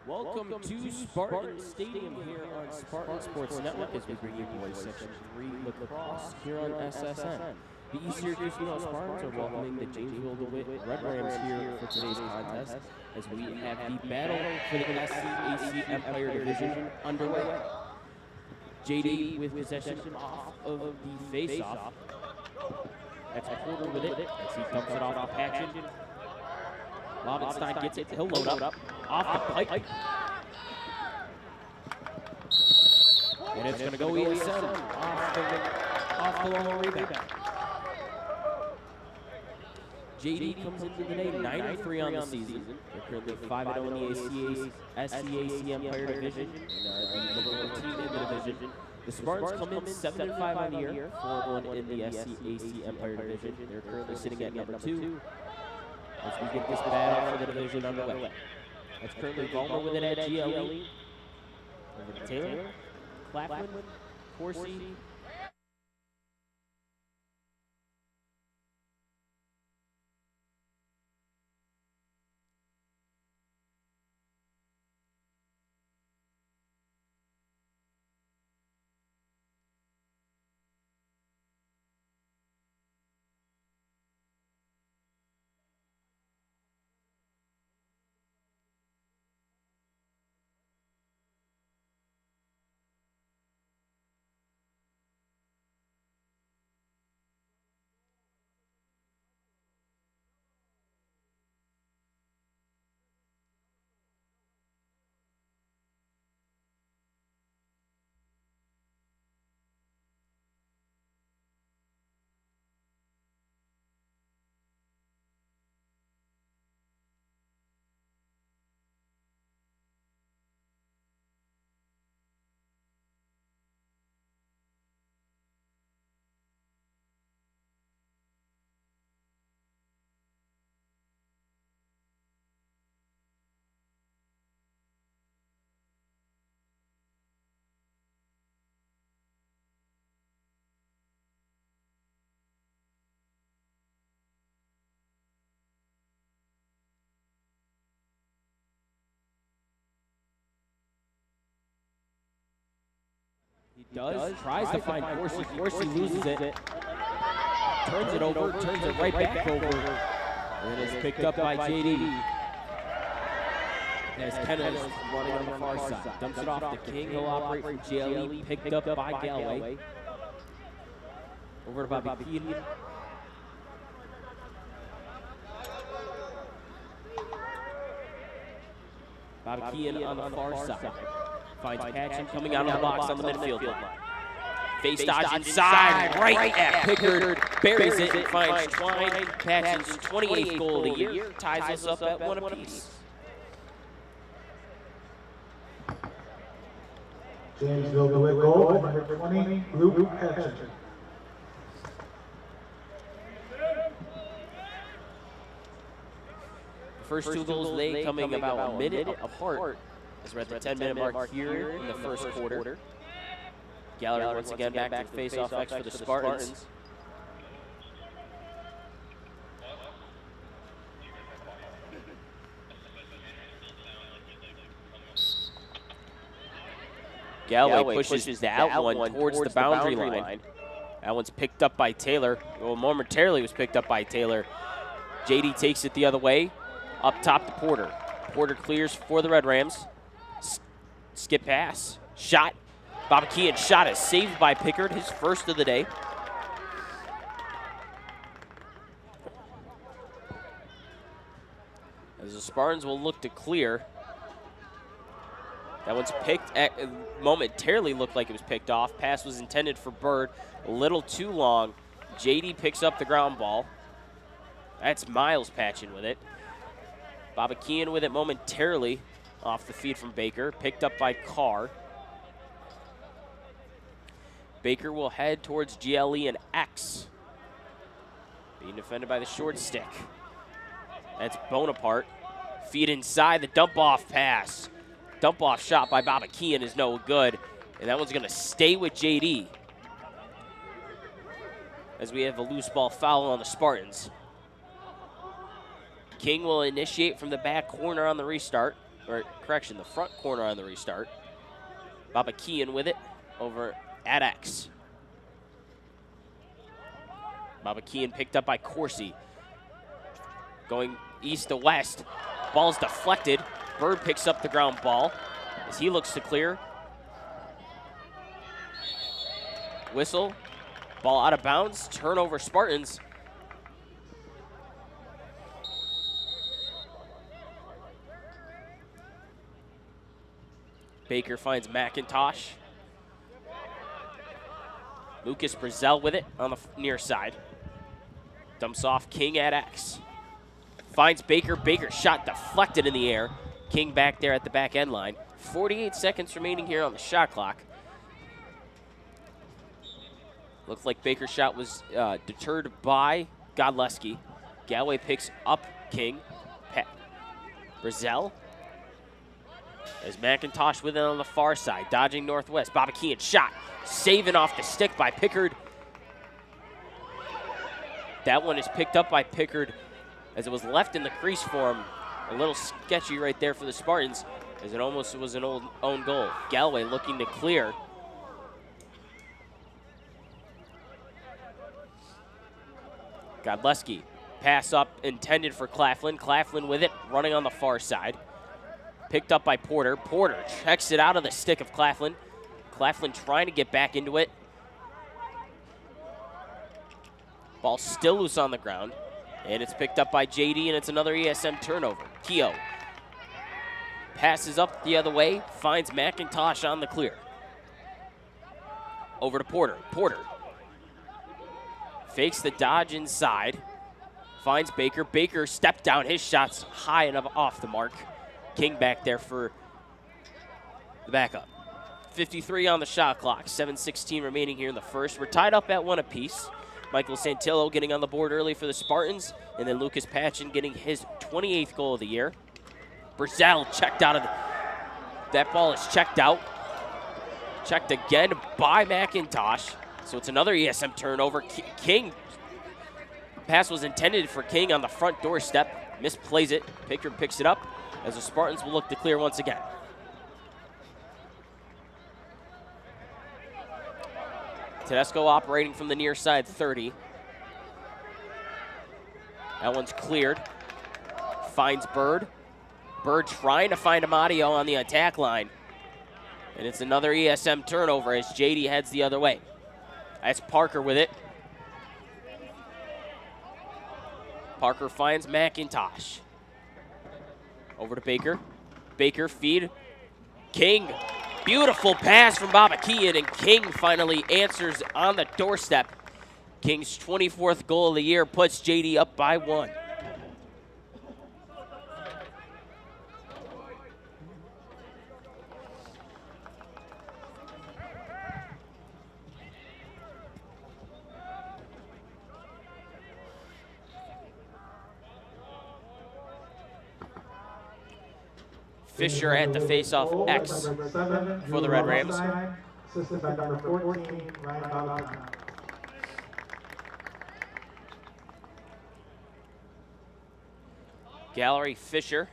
Welcome to Spartan Stadium here on Spartan Sports Network as we bring you boys Section 3 Lacrosse here on SSN. The East Syracuse female Spartans are welcoming the Jamesville-Dewitt Red Rams here for today's contest as we have the battle for the SCAC Empire Division underway. JD with possession off of the face-off. That's Porter with it as he dumps it off to Patchen. Lobenstein gets it, he'll load up off the pipe. And it's going to go ESN off the long rebound. JD comes into the day 9-3 on the season. They're currently 5-0 in the SCAC Empire Division and are the number 1 team in the division. The Spartans come in 7-5 on the year, 4-1 in the SCAC Empire Division. They're currently sitting at number 2 as we get this battle for the division underway. That's currently Vollmer with it at GLE. Over to Taylor, Claflin, Corsi. He does, tries to find Corsi. Corsi loses it. Turns it over, turns it right back over. And it's picked up by JD. As Kenneth is running on the far side. Dumps it off to King. He'll operate from GLE. Picked up by Galloway. Over to Bobby Keaton. Bobby Keaton on the far side. Finds Patchen coming out of the box on the midfield line. Face dodge inside, right at Pickard. Buries it and finds Twine. Patchen's 28th goal of the year. Ties us up at 1 apiece. Jamesville-Dewitt goal, number 20, Luke Patchen. The first 2 goals they coming about a minute apart. As we're at the 10-minute mark here in the first quarter. Gallery once again back to face-off X for the Spartans. Galloway pushes that one towards the boundary line. That one's picked up by Taylor. Well, momentarily was picked up by Taylor. JD takes it the other way. Up top to Porter. Porter clears for the Red Rams. Skip pass. Shot. Bobby Keaton shot is saved by Pickard, his first of the day. As the Spartans will look to clear. That one's picked, momentarily looked like it was picked off. Pass was intended for Bird. A little too long. JD picks up the ground ball. That's Miles Patchen with it. Bobby Keaton with it momentarily. Off the feed from Baker, picked up by Carr. Baker will head towards GLE and X. Being defended by the short stick. That's Bonaparte. Feed inside, the dump-off pass. Dump-off shot by Bobby Keaton is no good. And that one's going to stay with JD. As we have a loose ball foul on the Spartans. King will initiate from the back corner on the restart. or correction, the front corner on the restart. Babakian with it over at X. Babakian picked up by Corsi. Going east to west. Ball's deflected. Bird picks up the ground ball as he looks to clear. Whistle. Ball out of bounds. Turnover Spartans. Baker finds McIntosh. Lucas Brazel with it on the near side. Dumps off King at X. Finds Baker. Baker's shot deflected in the air. King back there at the back end line. 48 seconds remaining here on the shot clock. Looked like Baker's shot was deterred by Godleski. Galway picks up King. Brazel. As McIntosh with it on the far side, dodging northwest. Babakian shot, saving off the stick by Pickard. That one is picked up by Pickard as it was left in the crease for him. A little sketchy right there for the Spartans as it almost was an own goal. Galway looking to clear. Godleski, pass up intended for Claflin. Claflin with it, running on the far side. Picked up by Porter. Porter checks it out of the stick of Claflin. Claflin trying to get back into it. Ball still loose on the ground. And it's picked up by JD, and it's another ESM turnover. Keogh passes up the other way, finds McIntosh on the clear. Over to Porter. Porter fakes the dodge inside. Finds Baker. Baker stepped down. His shot's high enough off the mark. King back there for the backup. 53 on the shot clock. 7:16 remaining here in the first. We're tied up at 1 apiece. Michael Santillo getting on the board early for the Spartans, and then Lucas Patchen getting his 28th goal of the year. Brazel checked out of that ball is checked out. Checked again by McIntosh. So it's another ESM turnover. King, pass was intended for King on the front doorstep. Misplays it. Pickard picks it up as the Spartans will look to clear once again. Tedesco operating from the near side 30. That one's cleared. Finds Bird. Bird trying to find Amadio on the attack line. And it's another ESM turnover as JD heads the other way. That's Parker with it. Parker finds McIntosh. Over to Baker. Baker feed. King. Beautiful pass from Babakian, and King finally answers on the doorstep. King's 24th goal of the year puts JD up by 1. Fisher at the face-off X for the Red Rams. Assisted by number 14, Ryan Babakian. Gallery Fisher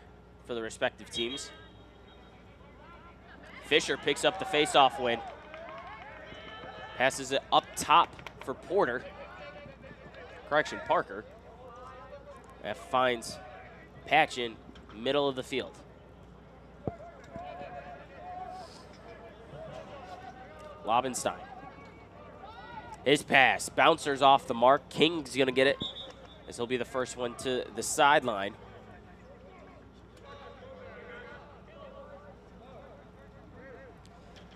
for the respective teams. Fisher picks up the face-off win. Passes it up top for Porter. Correction, Parker. That finds Patchen, middle of the field. Lobenstein. His pass. Bouncers off the mark. King's going to get it as he'll be the first one to the sideline.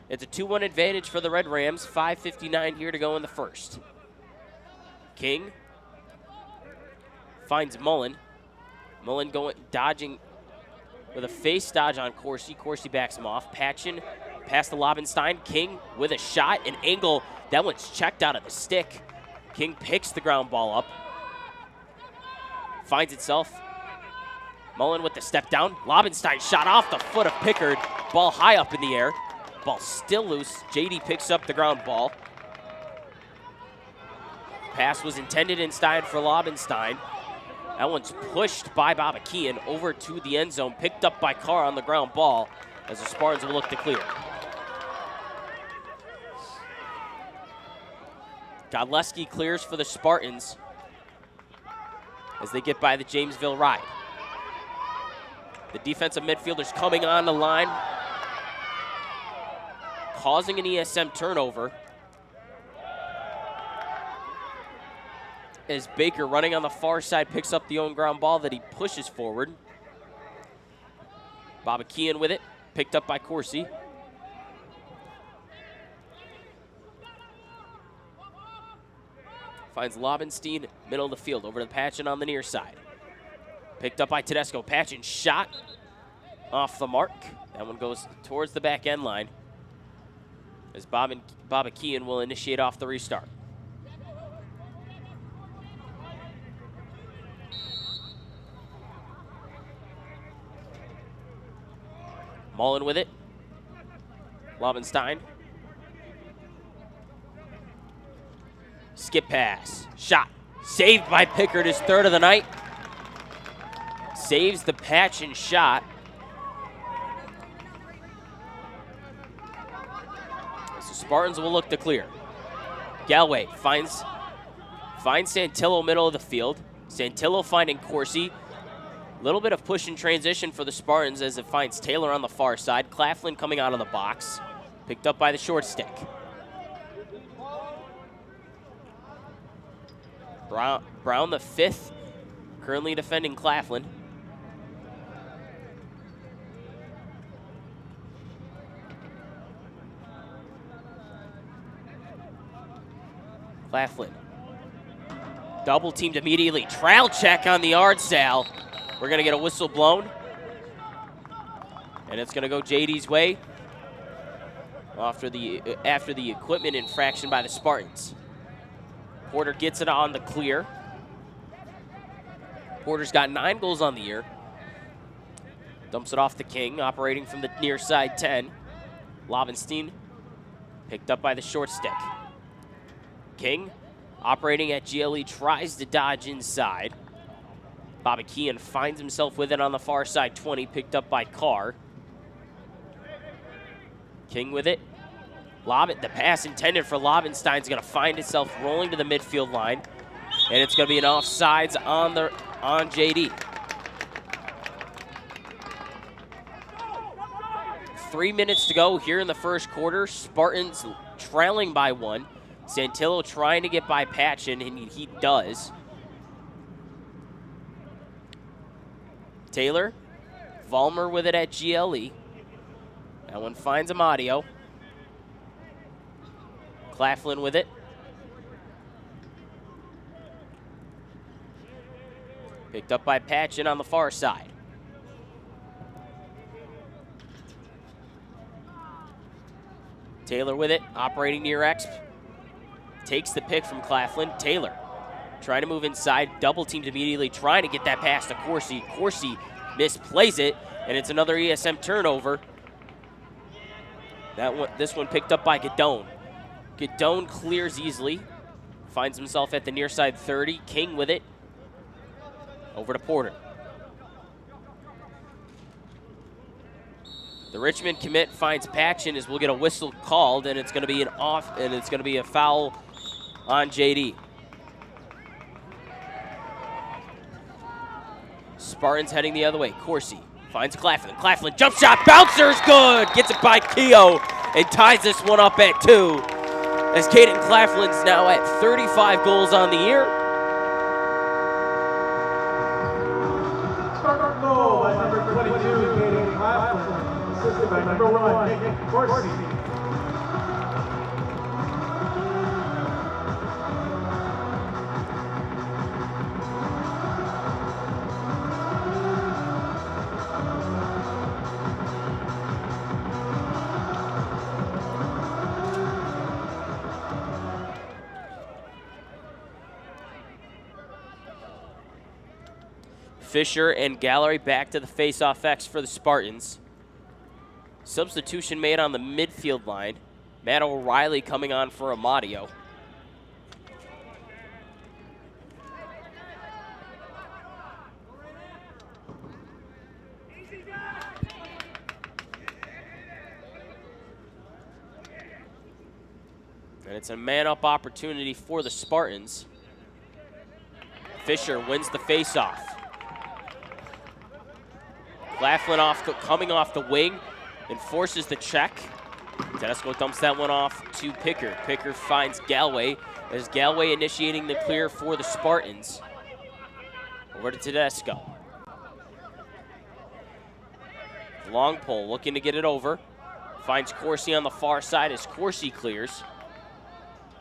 It's a 2-1 advantage for the Red Rams. 5:59 here to go in the first. King finds Mullen. Mullen dodging with a face dodge on Corsi. Corsi backs him off. Patchen past the Lobenstein. King with a shot, an angle. That one's checked out of the stick. King picks the ground ball up. Finds itself. Mullen with the step down. Lobenstein shot off the foot of Pickard. Ball high up in the air. Ball still loose. JD picks up the ground ball. Pass was intended inside for Lobenstein. That one's pushed by Babakian over to the end zone, picked up by Carr on the ground ball as the Spartans will look to clear. Godleski clears for the Spartans as they get by the Jamesville Ride. The defensive midfielders coming on the line, causing an ESM turnover. As Baker, running on the far side, picks up the own ground ball that he pushes forward. Babakian with it, picked up by Corsi. Finds Lobenstein, middle of the field, over to Patchen on the near side. Picked up by Tedesco. Patchen shot off the mark. That one goes towards the back end line as Babakian will initiate off the restart. Mullen with it. Lobenstein. Skip pass. Shot. Saved by Pickard, his third of the night. Saves the Patchen shot. So Spartans will look to clear. Galway finds Santillo middle of the field. Santillo finding Corsi. Little bit of push and transition for the Spartans as it finds Taylor on the far side. Claflin coming out of the box. Picked up by the short stick. Brown the fifth, currently defending Claflin. Claflin. Double teamed immediately. Trial check on the yard sale. We're going to get a whistle blown. And it's going to go JD's way after the equipment infraction by the Spartans. Porter gets it on the clear. Porter's got 9 goals on the year. Dumps it off to King, operating from the near side 10. Lobenstein picked up by the short stick. King, operating at GLE, tries to dodge inside. Babakian finds himself with it on the far side 20, picked up by Carr. King with it. The pass intended for Lobenstein's going to find itself rolling to the midfield line, and it's going to be an offsides on JD. 3 minutes to go here in the first quarter. Spartans trailing by 1. Santillo trying to get by Patchen, and he does. Taylor, Vollmer with it at GLE. That one finds Amadio. Claflin with it. Picked up by Patchen on the far side. Taylor with it, operating near X. Takes the pick from Claflin. Taylor trying to move inside, double teamed immediately, trying to get that pass to Corsi. Corsi misplays it, and it's another ESM turnover. This one picked up by Gadone. Gadone clears easily, finds himself at the near side 30. King with it, over to Porter. The Richmond commit finds Patchen as we'll get a whistle called, and it's going to be a foul on JD. Spartans heading the other way. Corsi finds Claflin. Claflin jump shot, bouncer's good. Gets it by Keogh and ties this one up at 2. As Caden Claflin's now at 35 goals on the year. Start goal by number 22, Caden Claflin, assisted by number 1, Nick Corsi. Fisher and Gallery back to the face-off X for the Spartans. Substitution made on the midfield line. Matt O'Reilly coming on for And it's a man-up opportunity for the Spartans. Fisher wins the faceoff. Claflin coming off the wing and forces the check. Tedesco dumps that one off to Picker. Picker finds Galway as Galway initiating the clear for the Spartans. Over to Tedesco. Long pole looking to get it over. Finds Corsi on the far side as Corsi clears.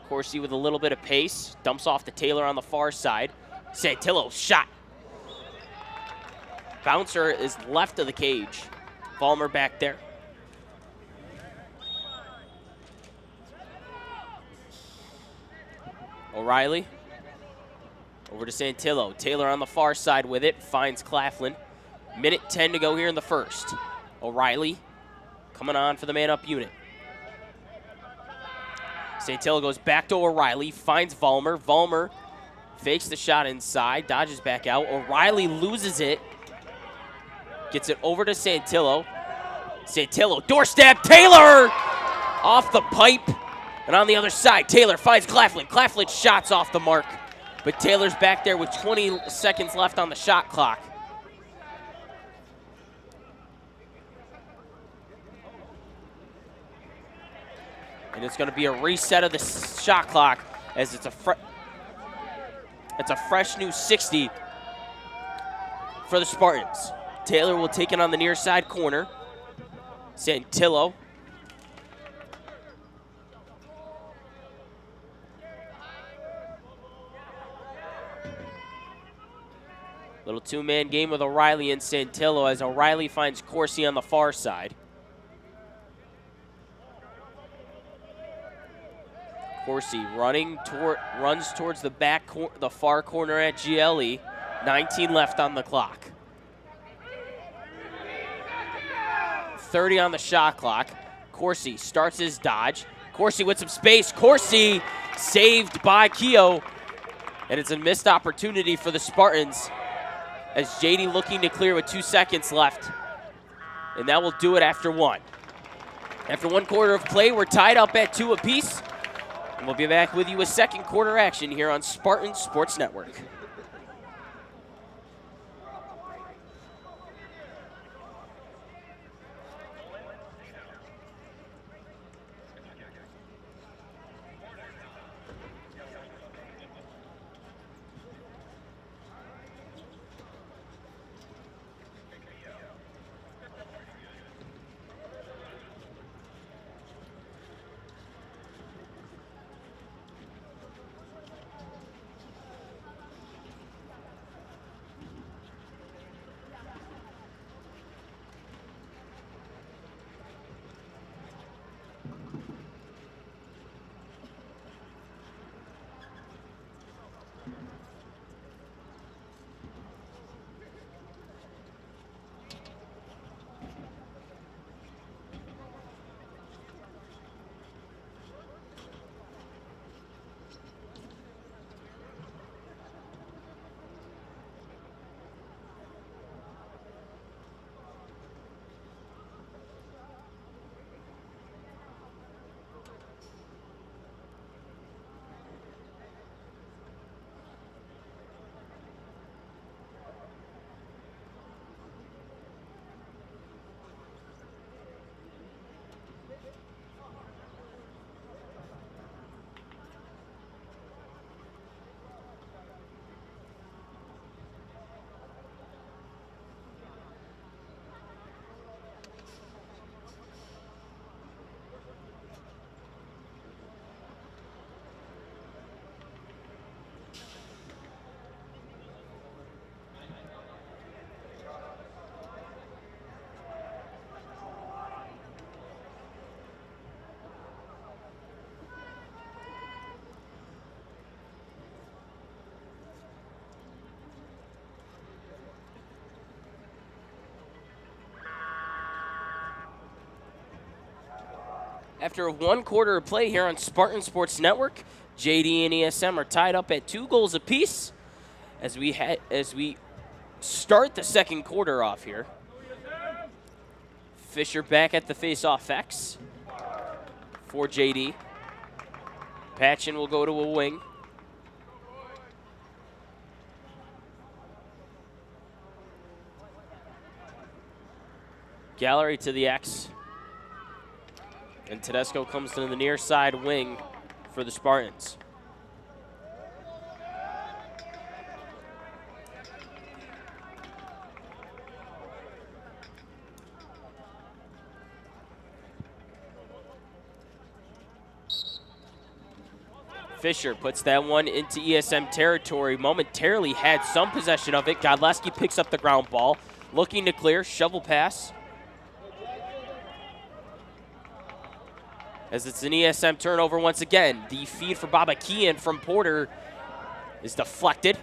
Corsi with a little bit of pace. Dumps off to Taylor on the far side. Santillo shot. Bouncer is left of the cage. Vollmer back there. O'Reilly. Over to Santillo. Taylor on the far side with it. Finds Claflin. Minute 10 to go here in the first. O'Reilly coming on for the man-up unit. Santillo goes back to O'Reilly. Finds Vollmer. Vollmer fakes the shot inside. Dodges back out. O'Reilly loses it. Gets it over to Santillo. Santillo doorstep. Taylor off the pipe. And on the other side, Taylor finds Claflin. Claflin shots off the mark. But Taylor's back there with 20 seconds left on the shot clock. And it's going to be a reset of the shot clock as it's a fresh new 60 for the Spartans. Taylor will take it on the near side corner. Santillo. Little two-man game with O'Reilly and Santillo as O'Reilly finds Corsi on the far side. Corsi runs towards the the far corner at GLE. 19 left on the clock. 30 on the shot clock. Corsi starts his dodge. Corsi with some space. Corsi saved by Keogh. And it's a missed opportunity for the Spartans as JD looking to clear with 2 seconds left. And that will do it after one. After one quarter of play, we're tied up at 2 apiece. And we'll be back with you with second quarter action here on Spartan Sports Network. After one quarter of play here on Spartan Sports Network, JD and ESM are tied up at 2 goals apiece as we start the second quarter off here. Fisher back at the face-off X for JD. Patchen will go to a wing. Gallery to the X. And Tedesco comes to the near side wing for the Spartans. Fisher puts that one into ESM territory, momentarily had some possession of it. Godleski picks up the ground ball, looking to clear, shovel pass. As it's an ESM turnover once again. The feed for Babakian from Porter is deflected.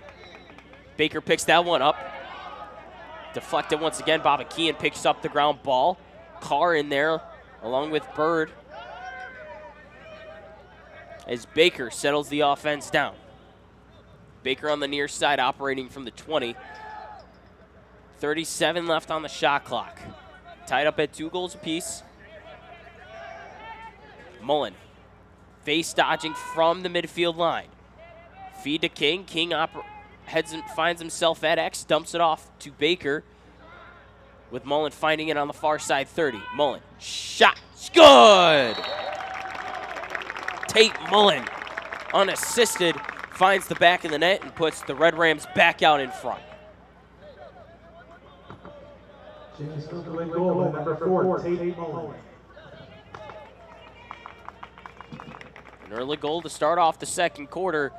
Baker picks that one up. Deflected once again. Babakian picks up the ground ball. Carr in there along with Bird. As Baker settles the offense down. Baker on the near side operating from the 20. 37 left on the shot clock. Tied up at 2 goals apiece. Mullen, face dodging from the midfield line. Feed to King. King finds himself at X, dumps it off to Baker. With Mullen finding it on the far side 30. Mullen, shot, good! Tate Mullen, unassisted, finds the back of the net and puts the Red Rams back out in front. Jamesville-Dewitt goal by number 4, Tate Mullen. An early goal to start off the second quarter.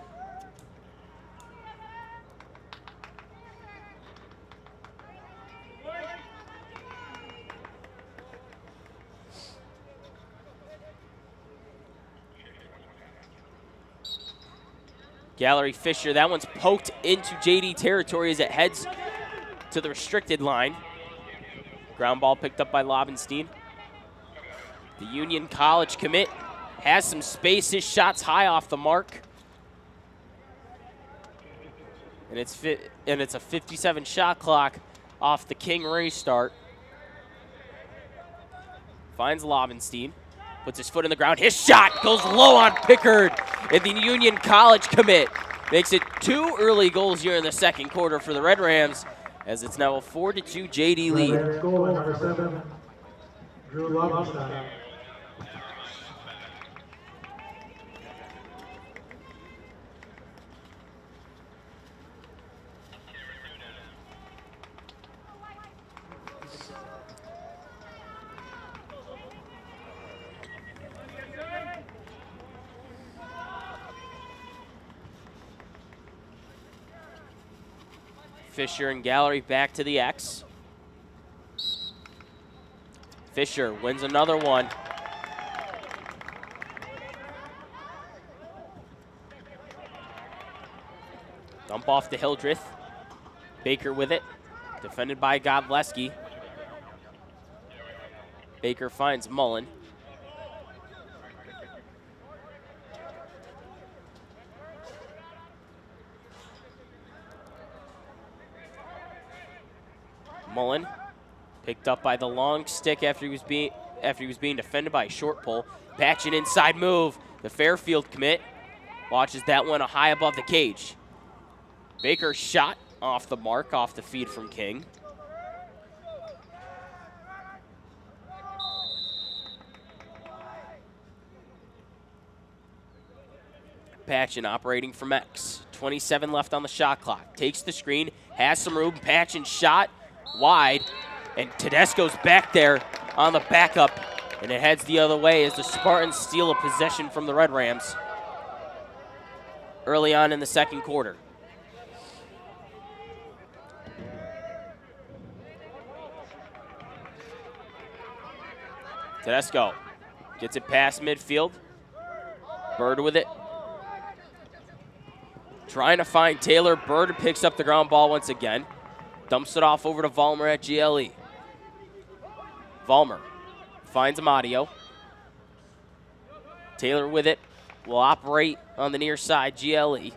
Gallery Fisher, that one's poked into JD territory as it heads to the restricted line. Ground ball picked up by Lobenstein. The Union College commit has some space. His shot's high off the mark. And it's a 57 shot clock off the King restart. Finds Lobenstein. Puts his foot in the ground. His shot goes low on Pickard. And the Union College commit makes it 2 early goals here in the second quarter for the Red Rams, as it's now a 4-2 JD lead. Red goal by number 7, Drew Lobenstein. Fisher and Gallery back to the X. Fisher wins another one. Dump off to Hildreth. Baker with it. Defended by Godleski. Baker finds Mullen. Mullen picked up by the long stick after he was being defended by a short pull. Patchen inside move. The Fairfield commit watches that one high above the cage. Baker shot off the mark, off the feed from King. Patchen operating from X. 27 left on the shot clock. Takes the screen, has some room. Patchen shot wide, and Tedesco's back there on the backup, and it heads the other way as the Spartans steal a possession from the Red Rams early on in the second quarter. Tedesco gets it past midfield. Bird with it. Trying to find Taylor. Bird picks up the ground ball once again. Dumps it off over to Vollmer at GLE. Vollmer finds Amadio. Taylor with it. Will operate on the near side, GLE.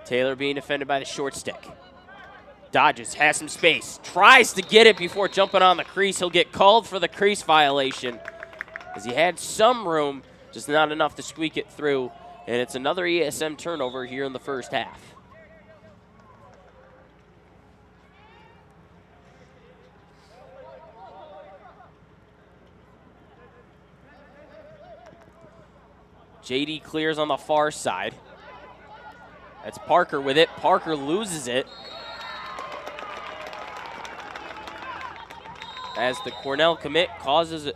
Taylor being defended by the short stick. Dodges, has some space, tries to get it before jumping on the crease. He'll get called for the crease violation as he had some room, just not enough to squeak it through. And it's another ESM turnover here in the first half. JD clears on the far side. That's Parker with it. Parker loses it as the Cornell commit causes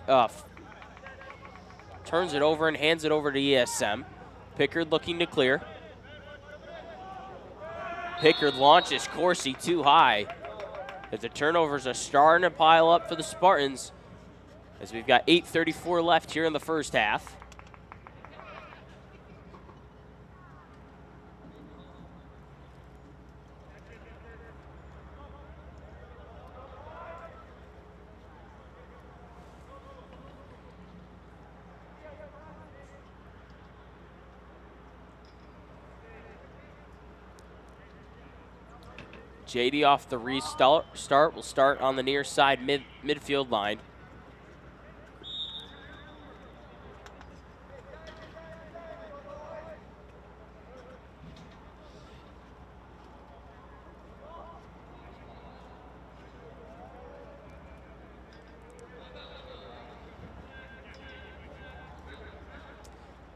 turns it over and hands it over to ESM. Pickard looking to clear. Pickard launches Corsi too high as the turnovers are starting to pile up for the Spartans as we've got 8:34 left here in the first half. JD off the restart will start on the near side midfield line.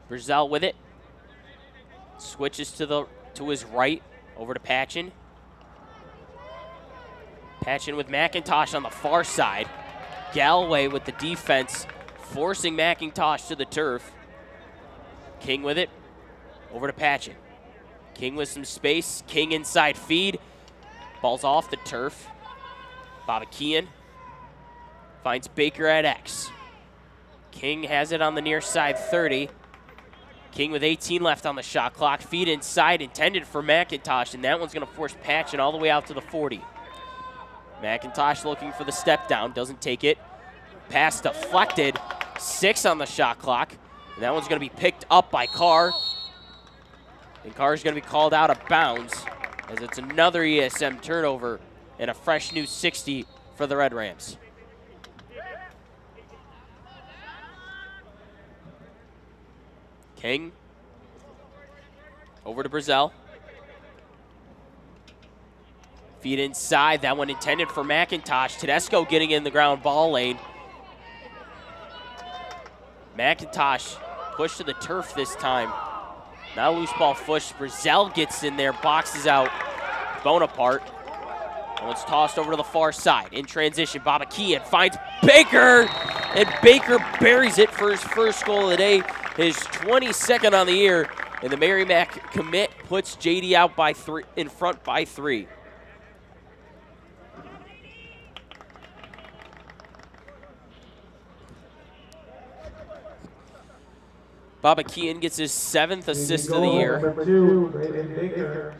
Brazell with it. Switches to his right over to Patchen. Patchen with McIntosh on the far side. Galloway with the defense, forcing McIntosh to the turf. King with it, over to Patchen. King with some space, King inside feed. Ball's off the turf. Babakian finds Baker at X. King has it on the near side 30. King with 18 left on the shot clock. Feed inside, intended for McIntosh, and that one's going to force Patchen all the way out to the 40. McIntosh looking for the step down, doesn't take it. Pass deflected, 6 on the shot clock. And that one's going to be picked up by Carr. And Carr's going to be called out of bounds as it's another ESM turnover and a fresh new 60 for the Red Rams. King over to Brazell. Feed inside, that one intended for McIntosh. Tedesco getting in the ground ball lane. McIntosh pushed to the turf this time. Not a loose ball push. Brazell gets in there, boxes out Bonaparte. And it's tossed over to the far side. In transition, Babakian finds Baker, and Baker buries it for his first goal of the day, his 22nd on the year. And the Merrimack commit puts JD out by 3, in front by 3. Babakian gets his 7th assist of the year. Number 2, Brayden Baker,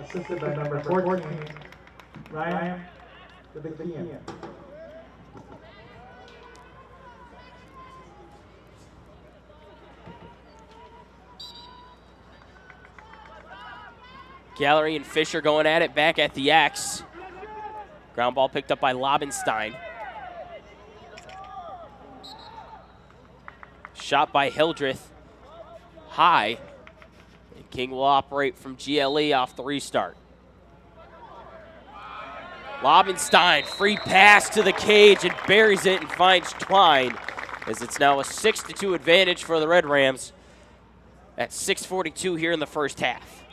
assisted by number 14, Ryan Babakian. Gallery and Fisher going at it back at the X. Ground ball picked up by Lobenstein. Shot by Hildreth. High. And King will operate from GLE off the restart. Lobenstein, free pass to the cage and buries it and finds Twine as it's now a 6-2 advantage for the Red Rams at 6:42 here in the first half.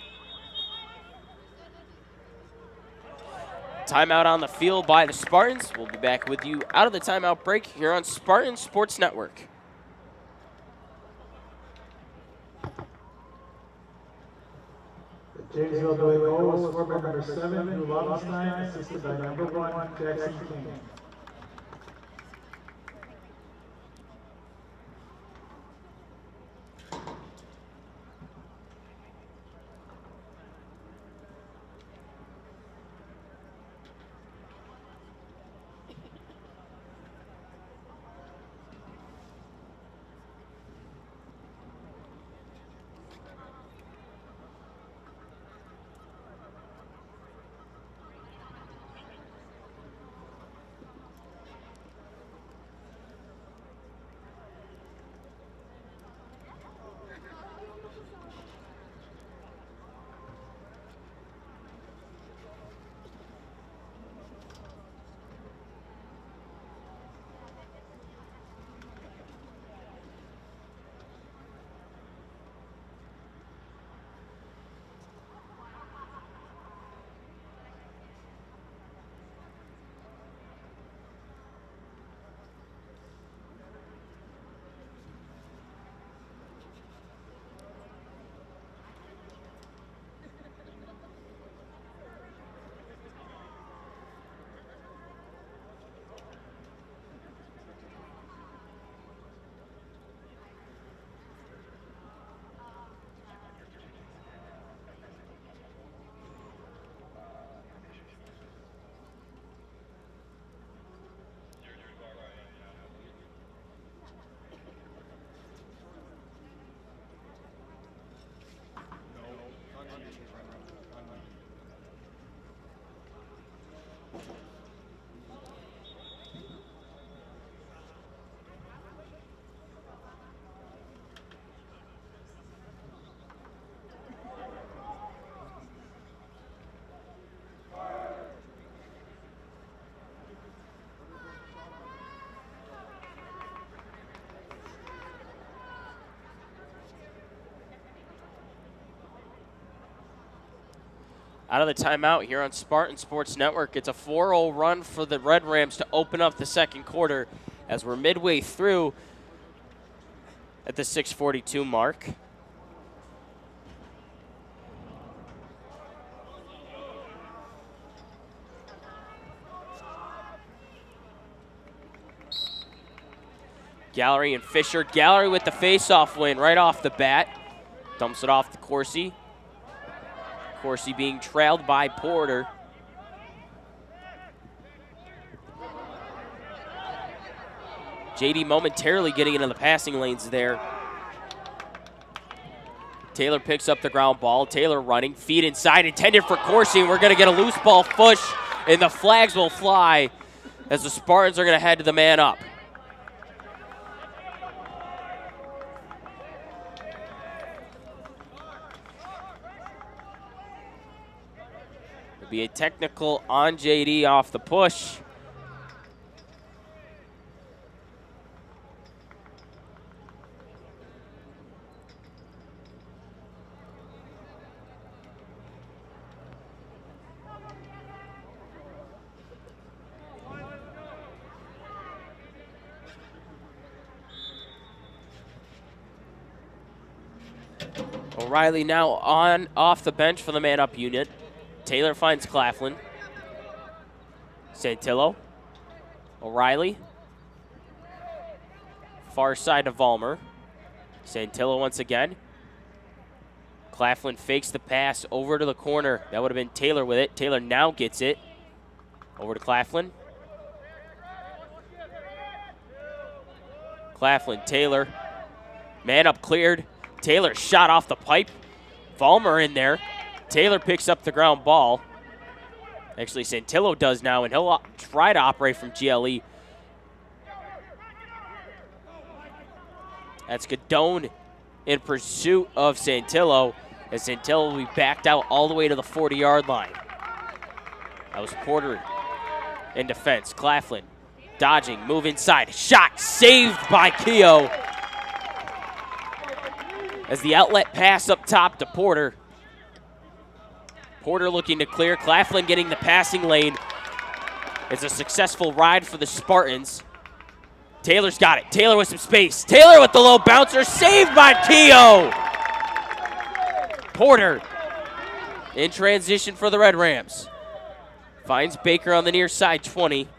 Timeout on the field by the Spartans. We'll be back with you out of the timeout break here on Spartan Sports Network. Jamesville-Dewitt goal was scored by number 7, Drew Lobenstein, assisted by number 1, Jackson King. Out of the timeout here on Spartan Sports Network. It's a 4-0 run for the Red Rams to open up the second quarter as we're midway through at the 6:42 mark. Gallery and Fisher. Gallery with the face-off win right off the bat. Dumps it off to Corsi. Corsi being trailed by Porter. JD momentarily getting into the passing lanes there. Taylor picks up the ground ball. Taylor running, feed inside, intended for Corsi, and we're going to get a loose ball push, and the flags will fly as the Spartans are going to head to the man up. It'll be a technical on JD off the push. O'Reilly now off the bench for the man-up unit. Taylor finds Claflin. Santillo. O'Reilly. Far side to Vollmer. Santillo once again. Claflin fakes the pass over to the corner. That would have been Taylor with it. Taylor now gets it. Over to Claflin. Claflin, Taylor. Man up cleared. Taylor shot off the pipe. Vollmer in there. Taylor picks up the ground ball. Actually, Santillo does now, and he'll try to operate from GLE. That's Godone in pursuit of Santillo, as Santillo will be backed out all the way to the 40-yard line. That was Porter in defense. Claflin dodging, move inside. Shot saved by Keogh. As the outlet pass up top to Porter. Porter looking to clear. Claflin getting the passing lane. It's a successful ride for the Spartans. Taylor's got it. Taylor with some space. Taylor with the low bouncer. Saved by Keogh. Porter in transition for the Red Rams. Finds Baker on the near side, 20.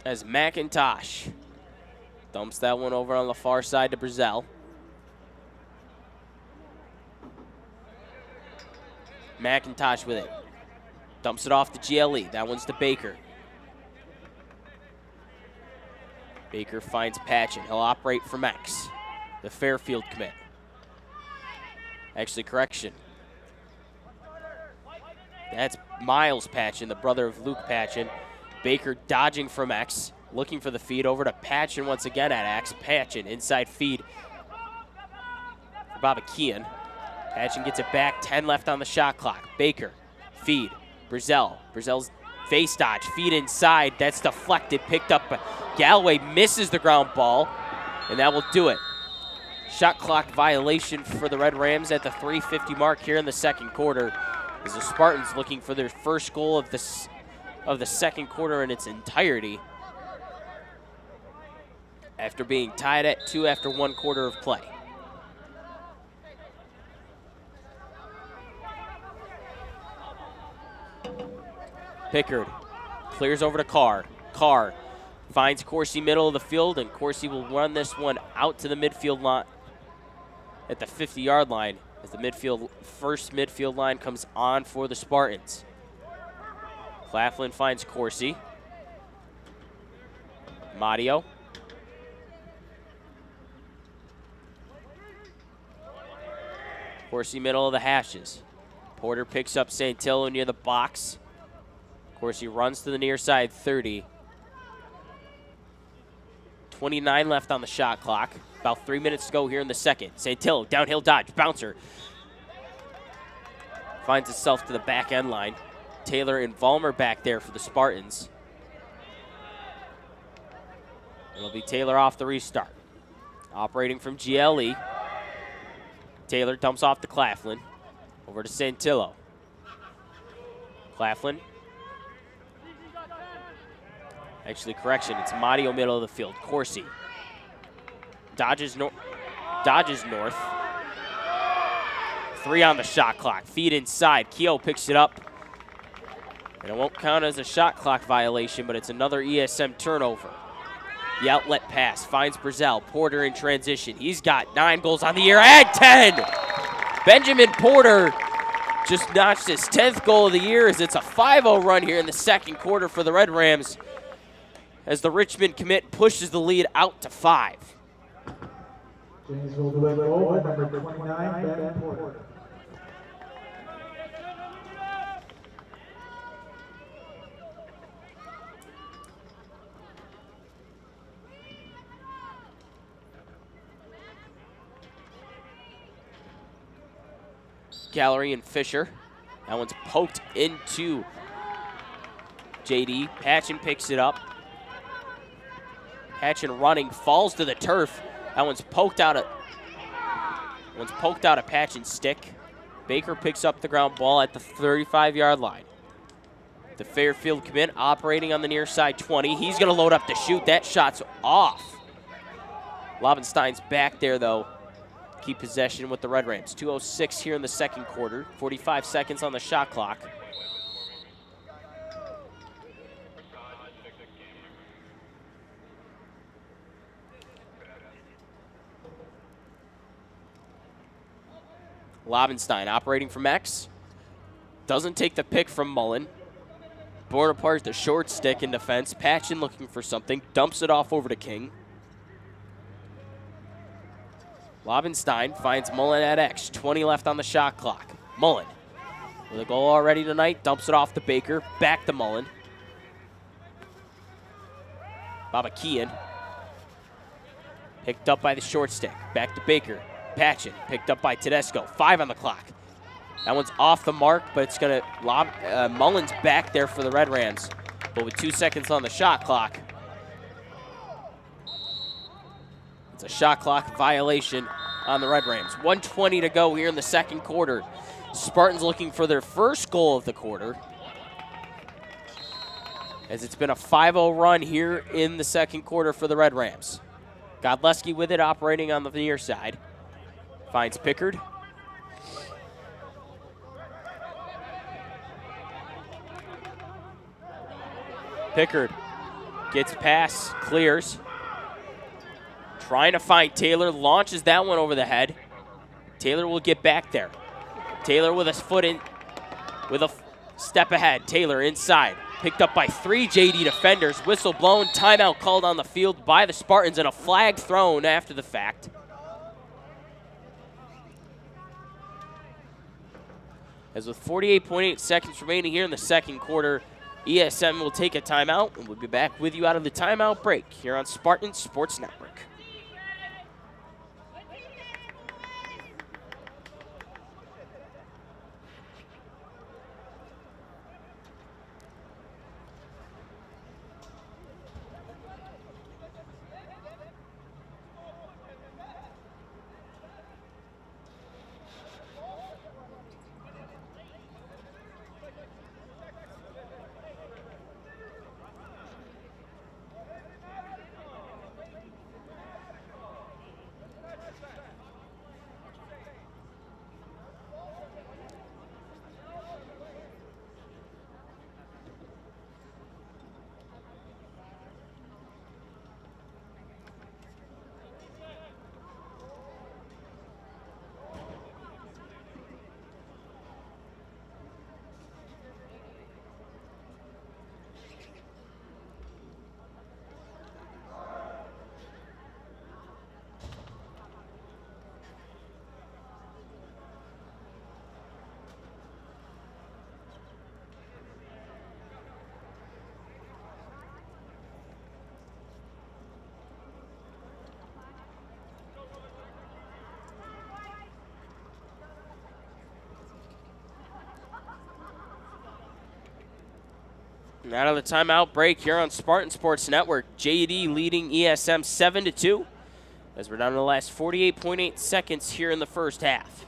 As McIntosh dumps that one over on the far side to Brazel. McIntosh with it. Dumps it off to GLE. That one's to Baker. Baker finds Patchen. He'll operate from X, the Fairfield commit. Actually, correction. That's Miles Patchen, the brother of Luke Patchen. Baker dodging from X, looking for the feed over to Patchen once again at X. Patchen, inside feed for Babakian. Patchen gets it back, 10 left on the shot clock. Baker, feed, Brazel. Brazel's face dodge, feed inside. That's deflected, picked up. Galloway misses the ground ball, and that will do it. Shot clock violation for the Red Rams at the 3:50 mark here in the second quarter, as the Spartans looking for their first goal of the second quarter in its entirety, after being tied at 2 after 1 quarter of play. Pickard clears over to Carr. Carr finds Corsi middle of the field, and Corsi will run this one out to the midfield line at the 50-yard line as the first midfield line comes on for the Spartans. Claflin finds Corsi. Mario. Corsi middle of the hashes. Porter picks up Santillo near the box. Corsi runs to the near side, 30. 29 left on the shot clock. About 3 minutes to go here in the second. Santillo, downhill dodge, bouncer. Finds itself to the back end line. Taylor and Vollmer back there for the Spartans. It'll be Taylor off the restart. Operating from GLE. Taylor dumps off to Claflin. Over to Santillo. Claflin. Actually, correction, it's Mario middle of the field. Corsi. Dodges north. 3 on the shot clock. Feed inside. Keogh picks it up. And it won't count as a shot clock violation, but it's another ESM turnover. The outlet pass finds Brazel. Porter in transition. He's got 9 goals on the year. Add 10! Benjamin Porter just notched his 10th goal of the year as it's a 5-0 run here in the second quarter for the Red Rams as the Richmond commit pushes the lead out to 5. Jamesville-Dewitt goal by number 29, Ben Porter. Gallery and Fisher. That one's poked into JD. Patchen picks it up. Patchen running, falls to the turf. That one's poked out of Patchen's stick. Baker picks up the ground ball at the 35-yard line. The Fairfield commit operating on the near side 20. He's going to load up to shoot. That shot's off. Lobenstein's back there, though. Keep possession with the Red Rams. 2:06 here in the second quarter. 45 seconds on the shot clock. Lobenstein operating from X. Doesn't take the pick from Mullen. Born apart the short stick in defense. Patchen looking for something. Dumps it off over to King. Lobenstein finds Mullen at X. 20 left on the shot clock. Mullen with a goal already tonight. Dumps it off to Baker. Back to Mullen. Babakian. Picked up by the short stick. Back to Baker. Patchen picked up by Tedesco. 5 on the clock. That one's off the mark, but it's going to Mullen's back there for the Red Rams. But with 2 seconds on the shot clock, it's a shot clock violation on the Red Rams. 1:20 to go here in the second quarter. Spartans looking for their first goal of the quarter, as it's been a 5-0 run here in the second quarter for the Red Rams. Godleski with it, operating on the near side. Finds Pickard. Pickard gets past, clears. Trying to find Taylor, launches that one over the head. Taylor will get back there. Taylor with his foot in, with a step ahead. Taylor inside, picked up by 3 JD defenders. Whistle blown, timeout called on the field by the Spartans, and a flag thrown after the fact. As with 48.8 seconds remaining here in the second quarter, ESM will take a timeout, and we'll be back with you out of the timeout break here on Spartan Sports Network. And out of the timeout break here on Spartan Sports Network, JD leading ESM 7-2 as we're down to the last 48.8 seconds here in the first half.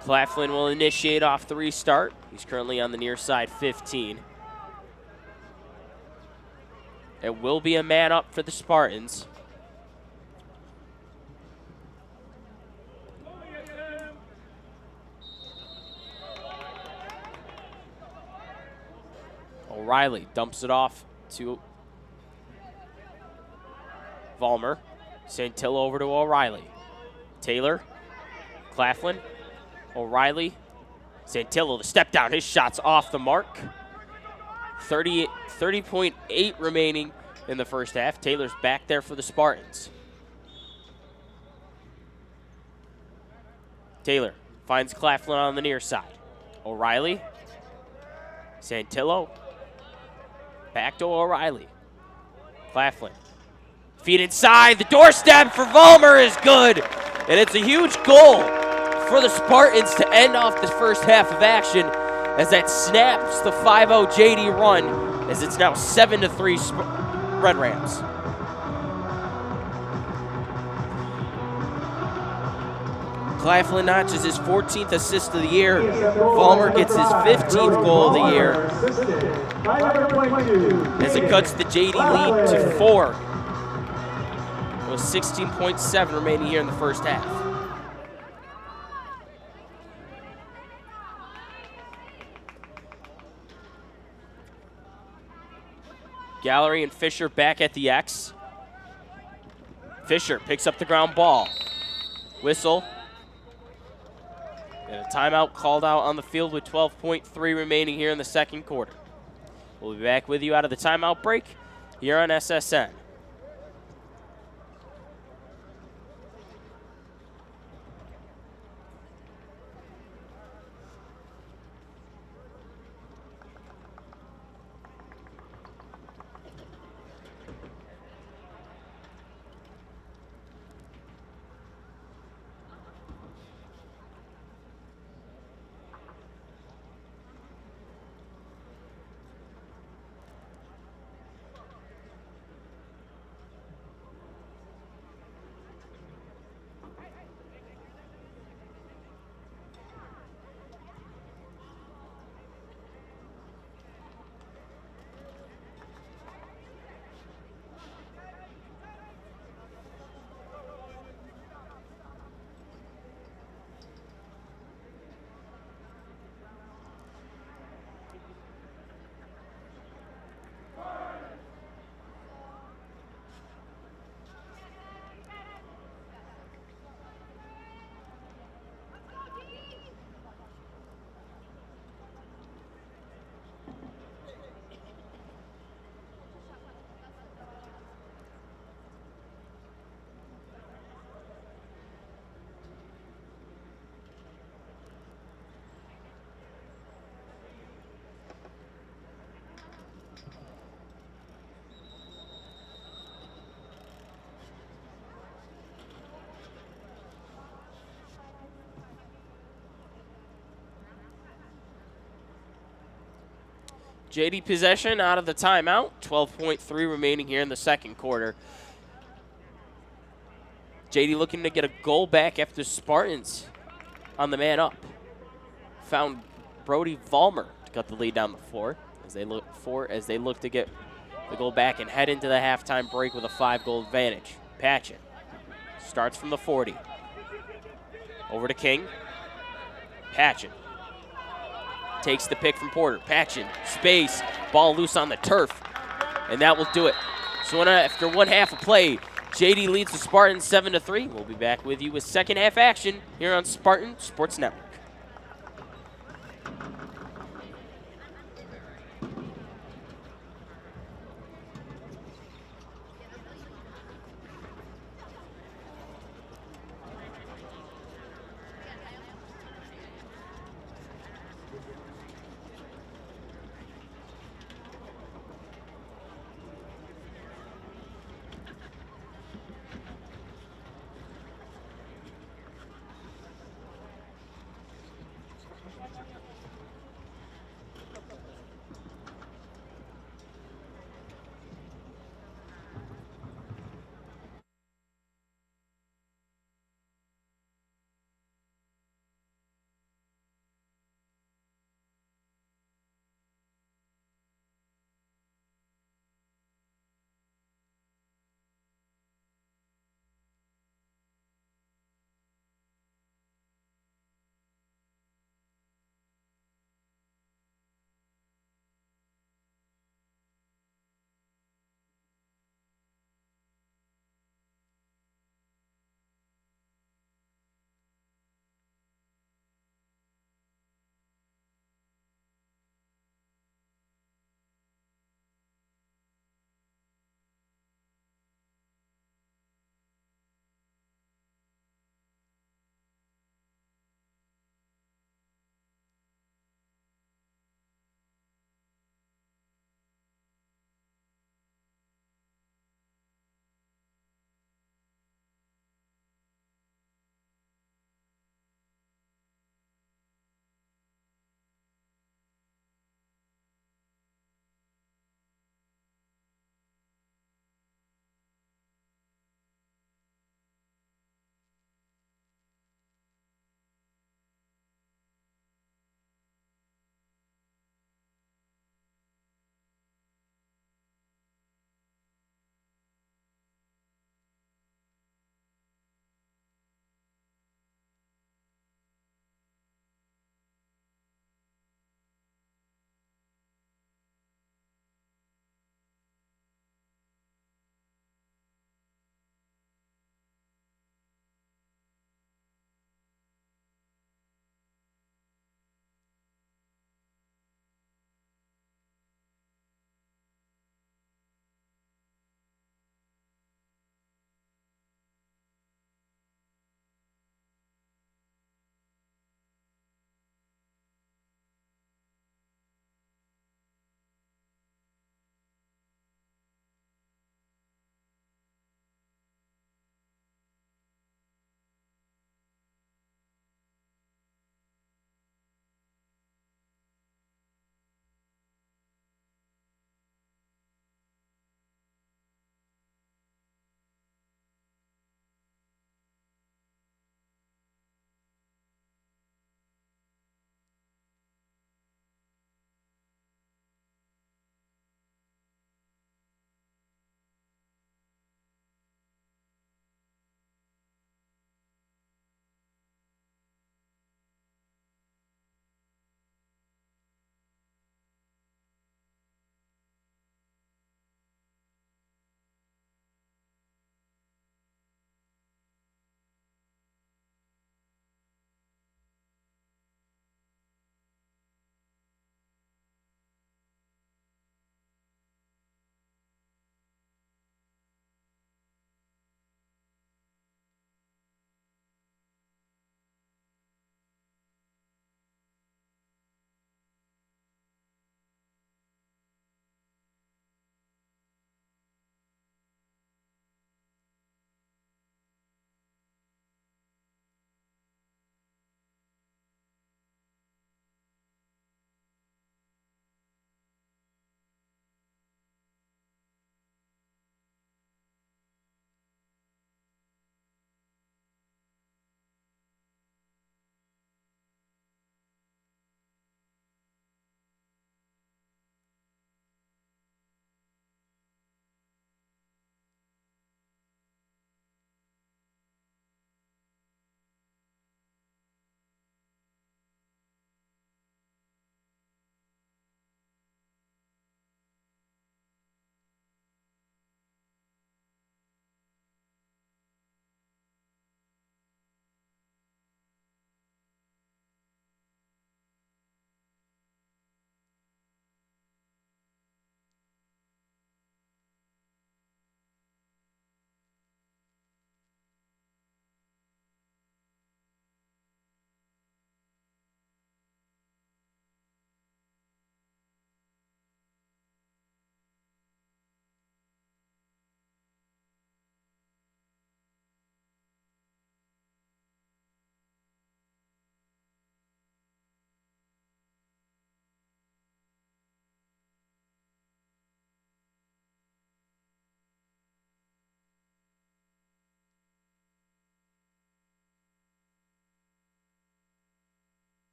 Claflin will initiate off the restart. He's currently on the near side 15. It will be a man up for the Spartans. O'Reilly dumps it off to Vollmer. Santillo over to O'Reilly. Taylor, Claflin, O'Reilly, Santillo, the step down. His shot's off the mark. 30.8 remaining in the first half. Taylor's back there for the Spartans. Taylor finds Claflin on the near side. O'Reilly, Santillo, back to O'Reilly. Claflin, feet inside. The doorstep for Vollmer is good. And it's a huge goal for the Spartans to end off this first half of action as that snaps the 5-0 JD run as it's now 7-3 Red Rams. Claflin notches his 14th assist of the year. Vollmer gets his 15th goal of the year as it cuts the JD lead to 4. It was 16.7 remaining here in the first half. Gallery and Fisher back at the X. Fisher picks up the ground ball. Whistle. And a timeout called out on the field with 12.3 remaining here in the second quarter. We'll be back with you out of the timeout break here on SSN. JD possession out of the timeout. 12.3 remaining here in the second quarter. JD looking to get a goal back after Spartans on the man up. Found Brody Vollmer to cut the lead down the floor as they look to get the goal back and head into the halftime break with a 5-goal advantage. Patchen starts from the 40. Over to King. Patchen takes the pick from Porter. Patchen, space, ball loose on the turf, and that will do it. So after one half of play, JD leads the Spartans 7-3. We'll be back with you with second half action here on Spartan Sports Network.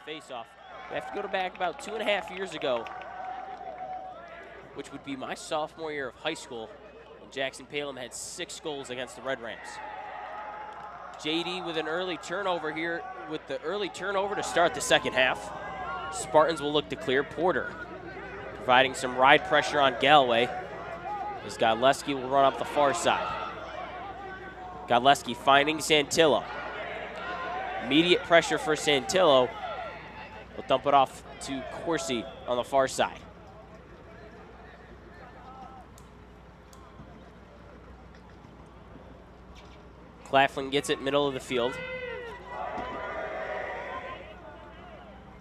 faceoff. We have to go back about 2.5 years ago, which would be my sophomore year of high school, when Jackson Palem had 6 goals against the Red Rams. JD with an early turnover here, with the early turnover to start the second half. Spartans will look to clear. Porter providing some ride pressure on Galway, as Godleski will run up the far side. Godleski finding Santillo. Immediate pressure for Santillo. Will dump it off to Corsi on the far side. Claflin gets it middle of the field.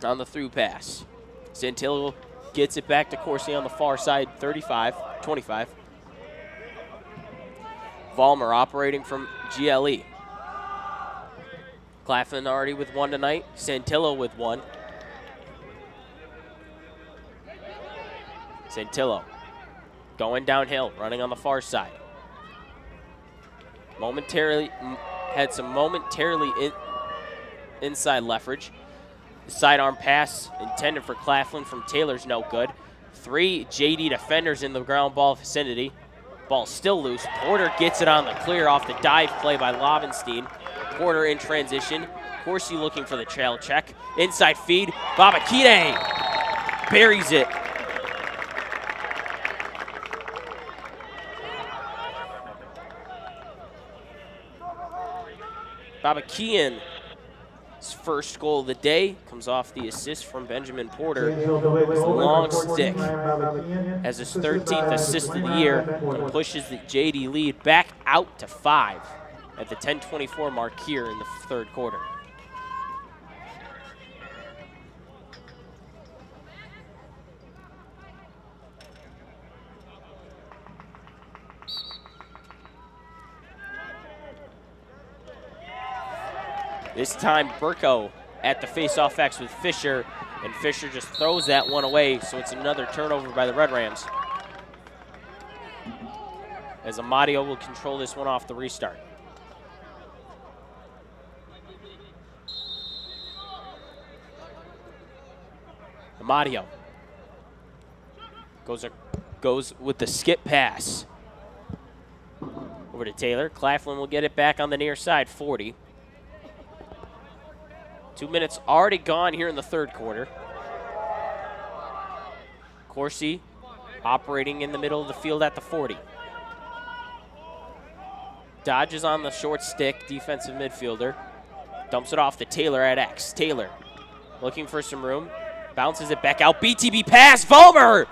On the through pass. Santillo gets it back to Corsi on the far side, 25. Vollmer operating from GLE. Claflin already with 1 tonight. Santillo with 1. Santillo going downhill, running on the far side. Had some momentarily inside leverage. The sidearm pass intended for Claflin from Taylor's no good. 3 JD defenders in the ground ball vicinity. Ball still loose. Porter gets it on the clear off the dive play by Lovenstein. Porter in transition. Corsi looking for the trail check. Inside feed. Babakide buries it. Babakian's first goal of the day comes off the assist from Benjamin Porter. It's a long stick. Has his 13th assist of the year and pushes the JD lead back out to 5 at the 10:24 mark here in the third quarter. This time, Burko at the face-off X with Fisher, and Fisher just throws that one away, so it's another turnover by the Red Rams. As Amadio will control this one off the restart. Amadio goes with the skip pass. Over to Taylor. Claflin will get it back on the near side, 40. 2 minutes already gone here in the third quarter. Corsi operating in the middle of the field at the 40. Dodges on the short stick, defensive midfielder. Dumps it off to Taylor at X. Taylor looking for some room. Bounces it back out. BTB pass. Vollmer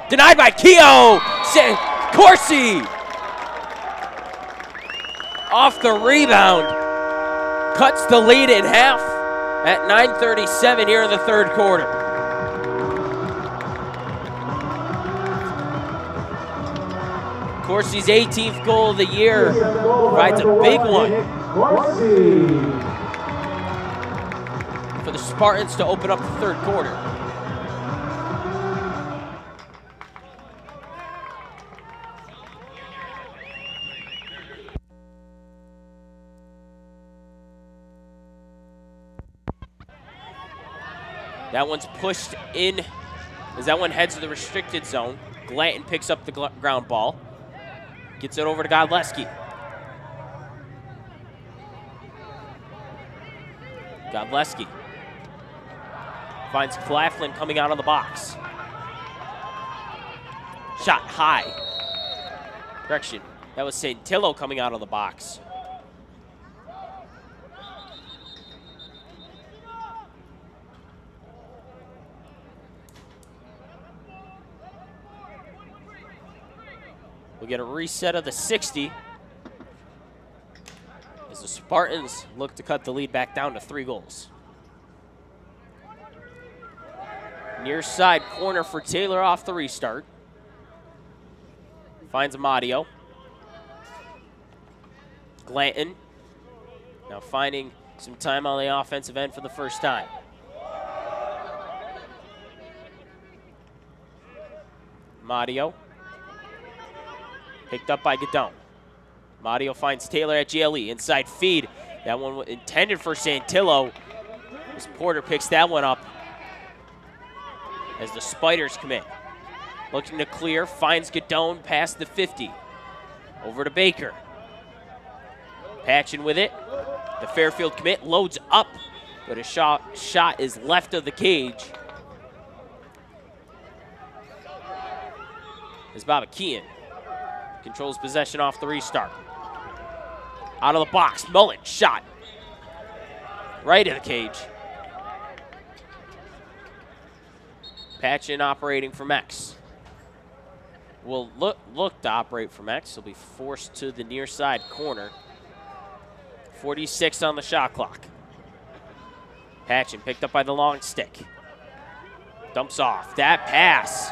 denied by Keogh. Corsi off the rebound. Cuts the lead in half at 9:37 here in the third quarter. Corsi's 18th goal of the year provides a big one for the Spartans to open up the third quarter. That one's pushed in as that one heads to the restricted zone. Glanton picks up the ground ball. Gets it over to Godleski. Godleski finds Claflin coming out of the box. Shot high. Correction, that was Santillo coming out of the box. We'll get a reset of the 60 as the Spartans look to cut the lead back down to 3 goals. Near side corner for Taylor off the restart. Finds Amadio. Glanton now finding some time on the offensive end for the first time. Amadio. Picked up by Gadone. Amadio finds Taylor at GLE. Inside feed. That one intended for Santillo. As Porter picks that one up as the Spiders commit. Looking to clear, finds Godone past the 50. Over to Baker. Patchen with it. The Fairfield commit loads up, but a shot is left of the cage. As Babakian controls possession off the restart. Out of the box, Mullen, shot. Right of the cage. Patchen operating from X. Will look to operate from X. He'll be forced to the near side corner. 46 on the shot clock. Patchen picked up by the long stick. Dumps off. That pass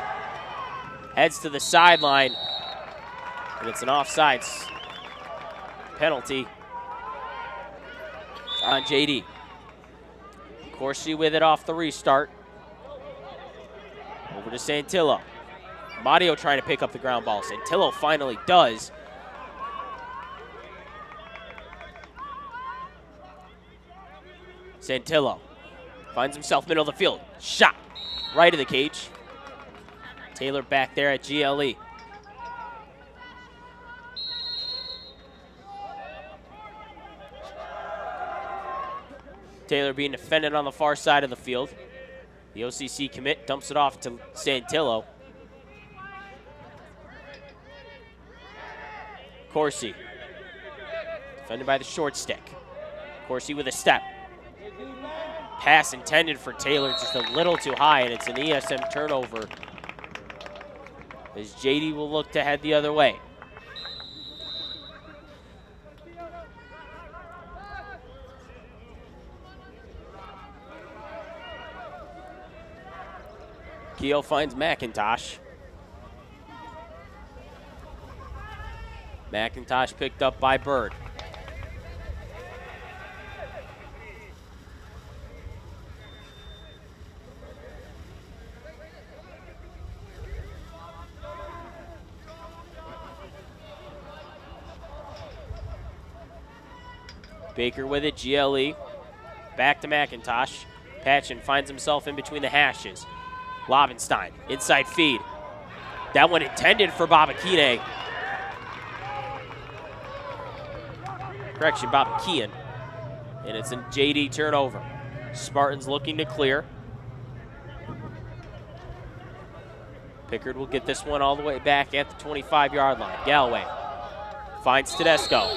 heads to the sideline. And it's an offsides penalty on JD. Corsi with it off the restart. Over to Santillo. Mario trying to pick up the ground ball. Santillo finally does. Santillo finds himself middle of the field. Shot right of the cage. Taylor back there at GLE. Taylor being defended on the far side of the field. The OCC commit dumps it off to Santillo. Corsi, defended by the short stick. Corsi with a step. Pass intended for Taylor, just a little too high, and it's an ESM turnover as JD will look to head the other way. Keogh finds McIntosh. McIntosh picked up by Bird. Baker with it, GLE. Back to McIntosh. Patchen finds himself in between the hashes. Lovenstein, inside feed. That one intended for Babakine. Correction, Babakian. And it's a JD turnover. Spartans looking to clear. Pickard will get this one all the way back at the 25-yard line. Galloway finds Tedesco.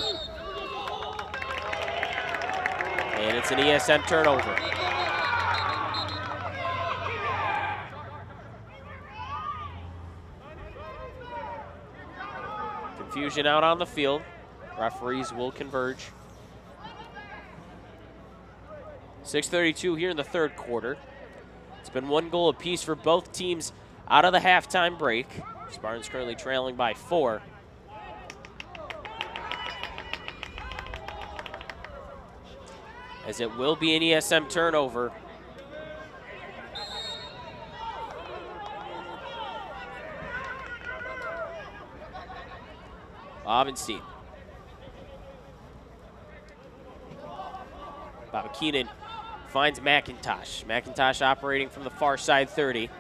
And it's an ESM turnover. Confusion out on the field. Referees will converge. 6:32 here in the third quarter. It's been one goal apiece for both teams out of the halftime break. Spartans currently trailing by 4. As it will be an ESM turnover. Ovenstein. Babakinen finds McIntosh. McIntosh operating from the far side 30.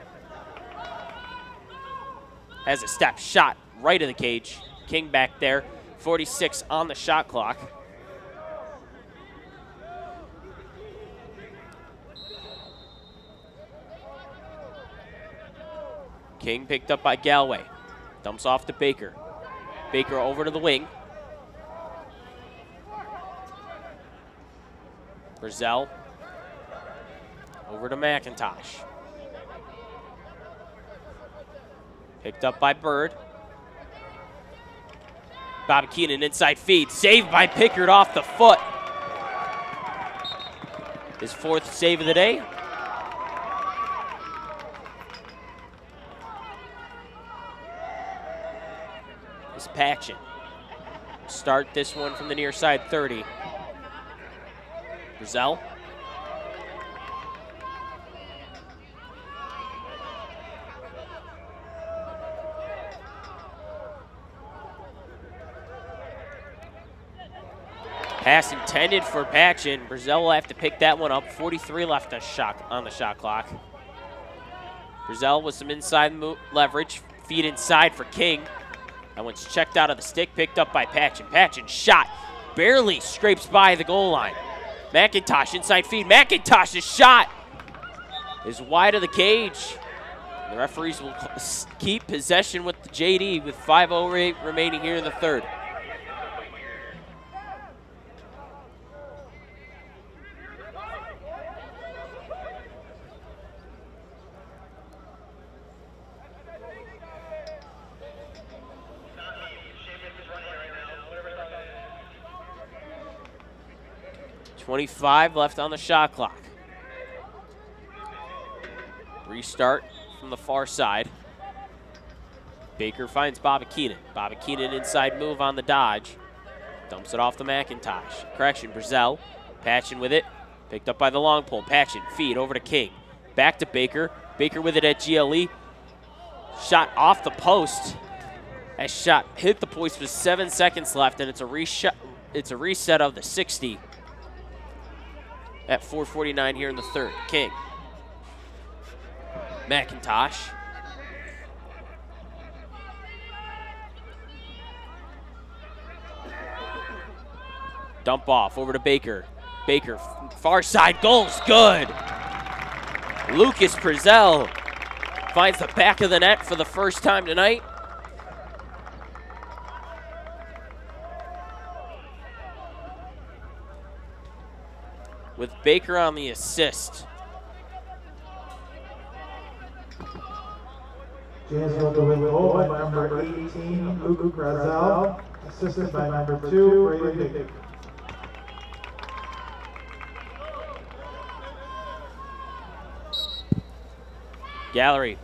Has a step shot right of the cage. King back there. 46 on the shot clock. King picked up by Galway. Dumps off to Baker. Baker over to the wing. Brazell over to McIntosh. Picked up by Bird. Bobby Keenan inside feed. Saved by Pickard off the foot. His 4th save of the day. Is Patchen. Start this one from the near side 30. Brazell. Pass intended for Patchen. Brazell will have to pick that one up. 43 left on the shot clock. Brazell with some inside leverage. Feed inside for King. That one's checked out of the stick, picked up by Patchen. Patchen shot, barely scrapes by the goal line. McIntosh inside feed. McIntosh's shot is wide of the cage. The referees will keep possession with the JD with 5:08 remaining here in the third. .25 left on the shot clock. Restart from the far side. Baker finds Bobby Keenan. Bobby Keenan inside move on the dodge. Dumps it off to McIntosh. Correction, Brazell. Patchen with it. Picked up by the long pole. Patchen, feed over to King. Back to Baker. Baker with it at GLE. Shot off the post. That shot hit the post with 7 seconds left, and it's a reset of the 60. At 4:49 here in the third. King. McIntosh. Dump off over to Baker. Baker, far side, goal's good. Lucas Brazell finds the back of the net for the first time tonight. With Baker on the assist. Jamesville-Dewitt goal by number 18, Luke Brazell, assisted by number 2, Brayden Baker. Gallery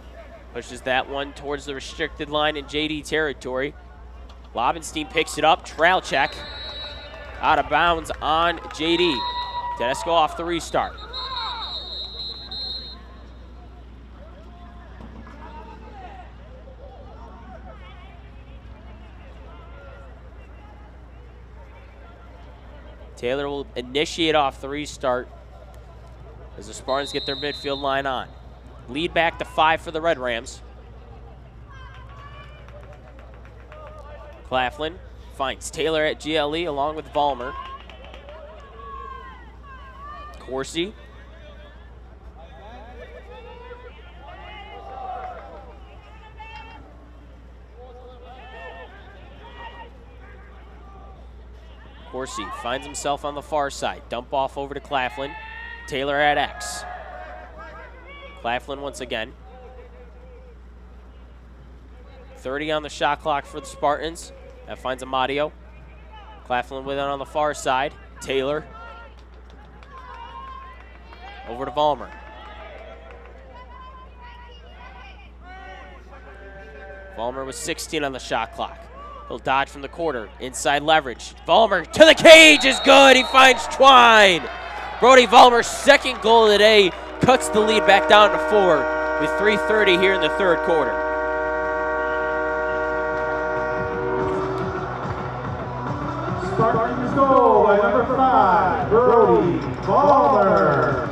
pushes that one towards the restricted line in JD territory. Lobenstein picks it up, trail check. Out of bounds on JD. Tedesco off the restart. Taylor will initiate off the restart as the Spartans get their midfield line on. Lead back to 5 for the Red Rams. Claflin finds Taylor at GLE along with Vollmer. Corsi. Corsi finds himself on the far side. Dump off over to Claflin. Taylor at X. Claflin once again. 30 on the shot clock for the Spartans. That finds Amadio. Claflin with it on the far side. Taylor. Over to Vollmer. Vollmer with 16 on the shot clock. He'll dodge from the corner. Inside leverage. Vollmer to the cage is good. He finds Twine. Brody Vollmer's second goal of the day cuts the lead back down to 4 with 3:30 here in the third quarter. Spartans goal by number 5, Brody Vollmer.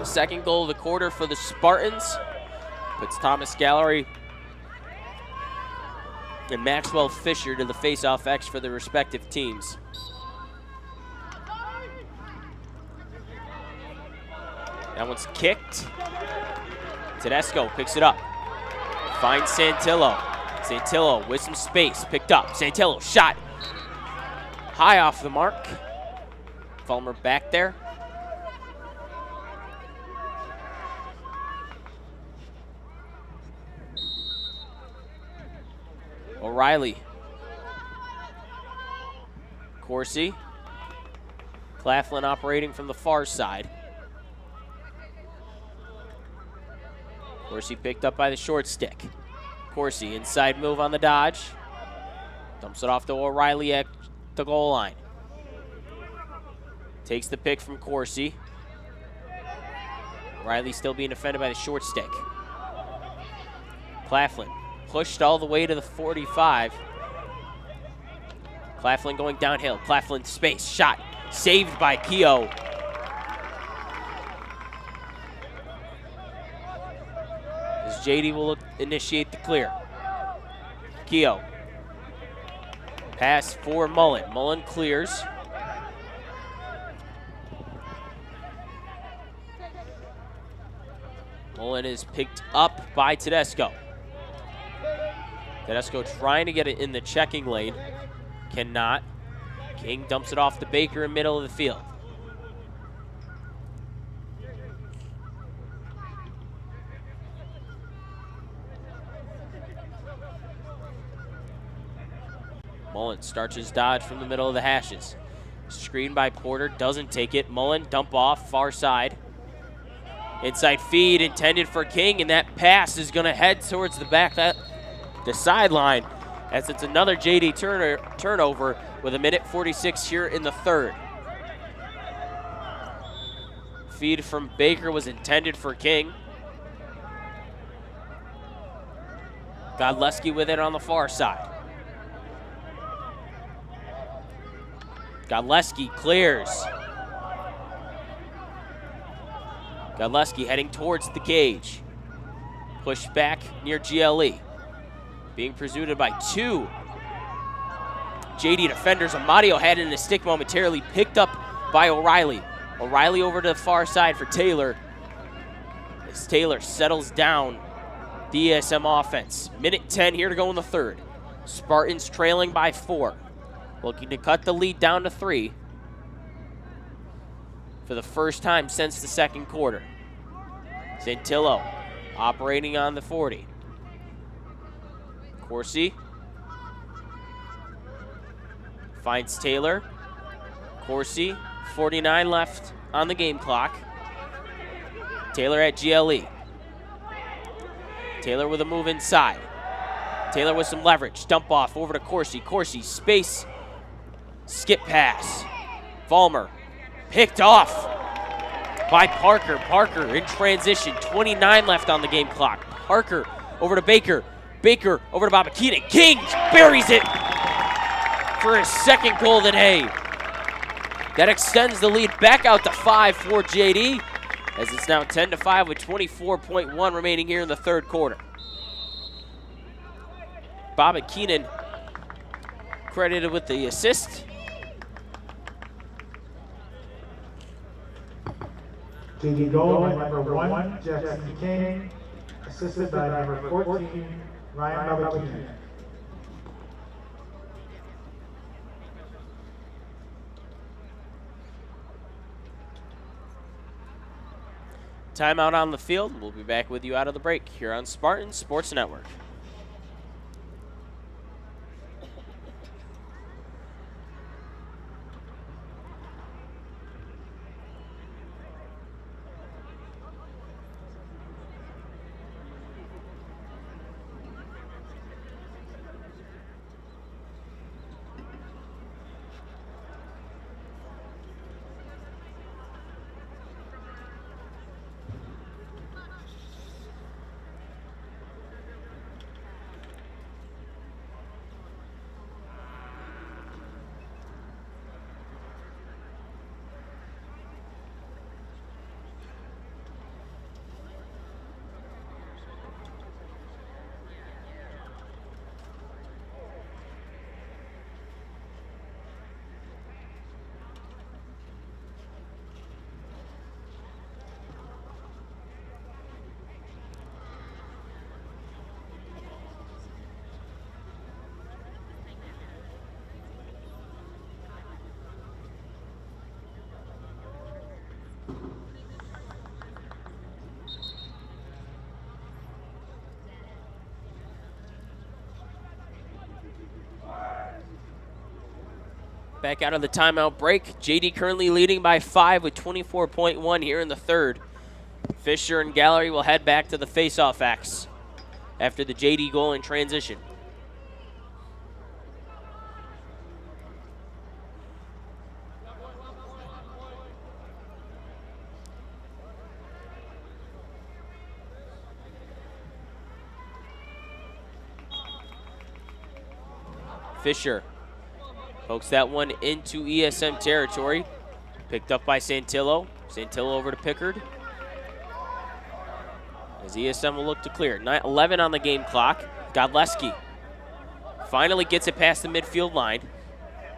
Second goal of the quarter for the Spartans. Puts Thomas Gallery and Maxwell Fisher to the face-off X for their respective teams. That one's kicked. Tedesco picks it up. Finds Santillo. Santillo with some space. Picked up. Santillo shot. High off the mark. Vollmer back there. O'Reilly. Corsi. Claflin operating from the far side. Corsi picked up by the short stick. Corsi inside move on the dodge. Dumps it off to O'Reilly at the goal line. Takes the pick from Corsi. O'Reilly still being defended by the short stick. Claflin pushed all the way to the 45. Claflin going downhill. Claflin space, shot, saved by Keogh. As JD will initiate the clear. Keogh. Pass for Mullen. Mullen clears. Mullen is picked up by Tedesco. Tedesco trying to get it in the checking lane. Cannot. King dumps it off to Baker in middle of the field. Mullen starts his dodge from the middle of the hashes. Screen by Porter, doesn't take it. Mullen dump off, far side. Inside feed intended for King, and that pass is gonna head towards the sideline, as it's another JD turnover with 1:46 here in the third. Feed from Baker was intended for King. Godleski with it on the far side. Godleski clears. Godleski heading towards the cage. Pushed back near GLE. Being pursued by two JD defenders. Amadio had it in his stick momentarily, picked up by O'Reilly. O'Reilly over to the far side for Taylor. As Taylor settles down the ESM offense. 1:10 here to go in the third. Spartans trailing by 4. Looking to cut the lead down to 3 for the first time since the second quarter. Santillo operating on the 40. Corsi finds Taylor. Corsi, 49 left on the game clock. Taylor at GLE. Taylor with a move inside. Taylor with some leverage. Dump off over to Corsi. Corsi, space. Skip pass. Vollmer picked off by Parker. Parker in transition. 29 left on the game clock. Parker over to Baker. Baker over to Babakina. King buries it for his second goal of the day. That extends the lead back out to 5 for JD, as it's now 10-5 with 24.1 remaining here in the third quarter. Babakina credited with the assist. JD goal by number 1, Jackson King, assisted by number 14, Ryan Babakina. Timeout on the field. We'll be back with you out of the break here on Spartan Sports Network. Back out of the timeout break. JD currently leading by 5 with 24.1 here in the third. Fisher and Gallery will head back to the face-off X after the JD goal in transition. Fisher pokes that one into ESM territory. Picked up by Santillo. Santillo over to Pickard. As ESM will look to clear. 11 on the game clock. Godleski finally gets it past the midfield line.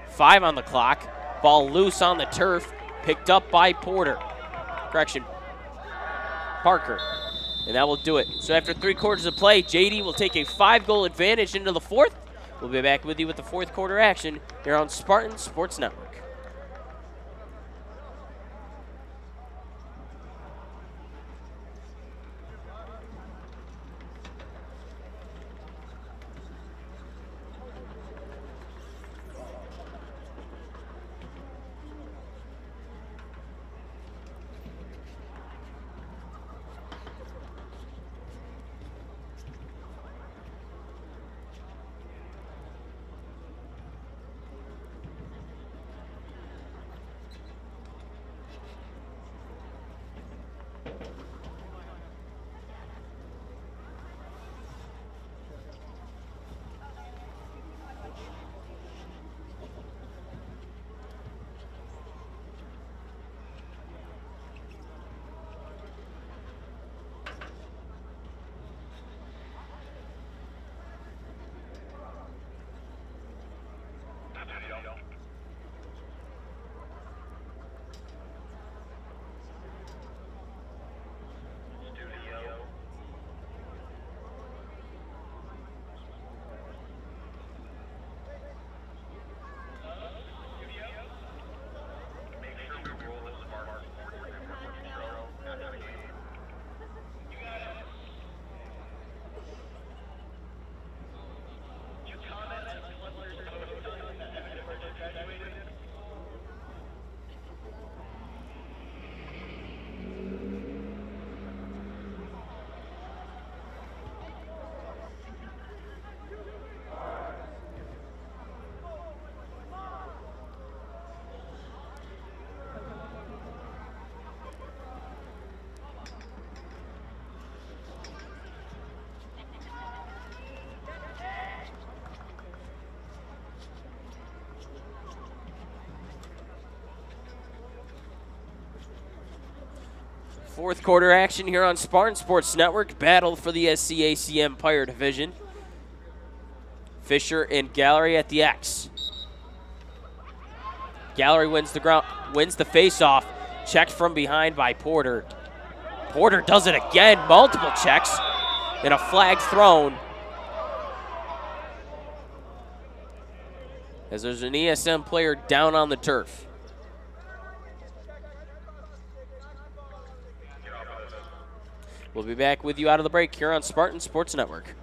5 on the clock. Ball loose on the turf. Picked up by Parker. And that will do it. So after 3 quarters of play, JD will take a 5-goal advantage into the 4th. We'll be back with you with the 4th quarter action here on Spartan Sports Network. Fourth quarter action here on Spartan Sports Network. Battle for the SCAC Empire Division. Fisher and Gallery at the X. Gallery wins the face-off. Checked from behind by Porter. Porter does it again. Multiple checks and a flag thrown. As there's an ESM player down on the turf. We'll be back with you out of the break here on Spartan Sports Network.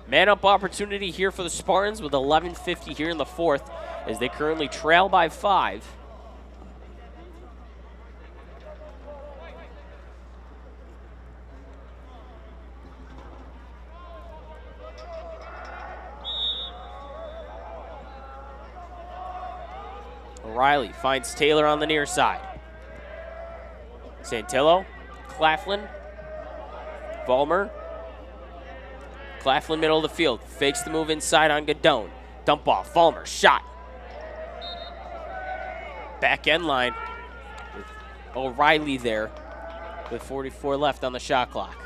Man-up opportunity here for the Spartans with 11:50 here in the 4th as they currently trail by 5. O'Reilly finds Taylor on the near side. Santillo, Claflin, Vollmer. Claflin middle of the field, fakes the move inside on Godone. Dump off, Vollmer, shot. Back end line with O'Reilly there with 44 left on the shot clock.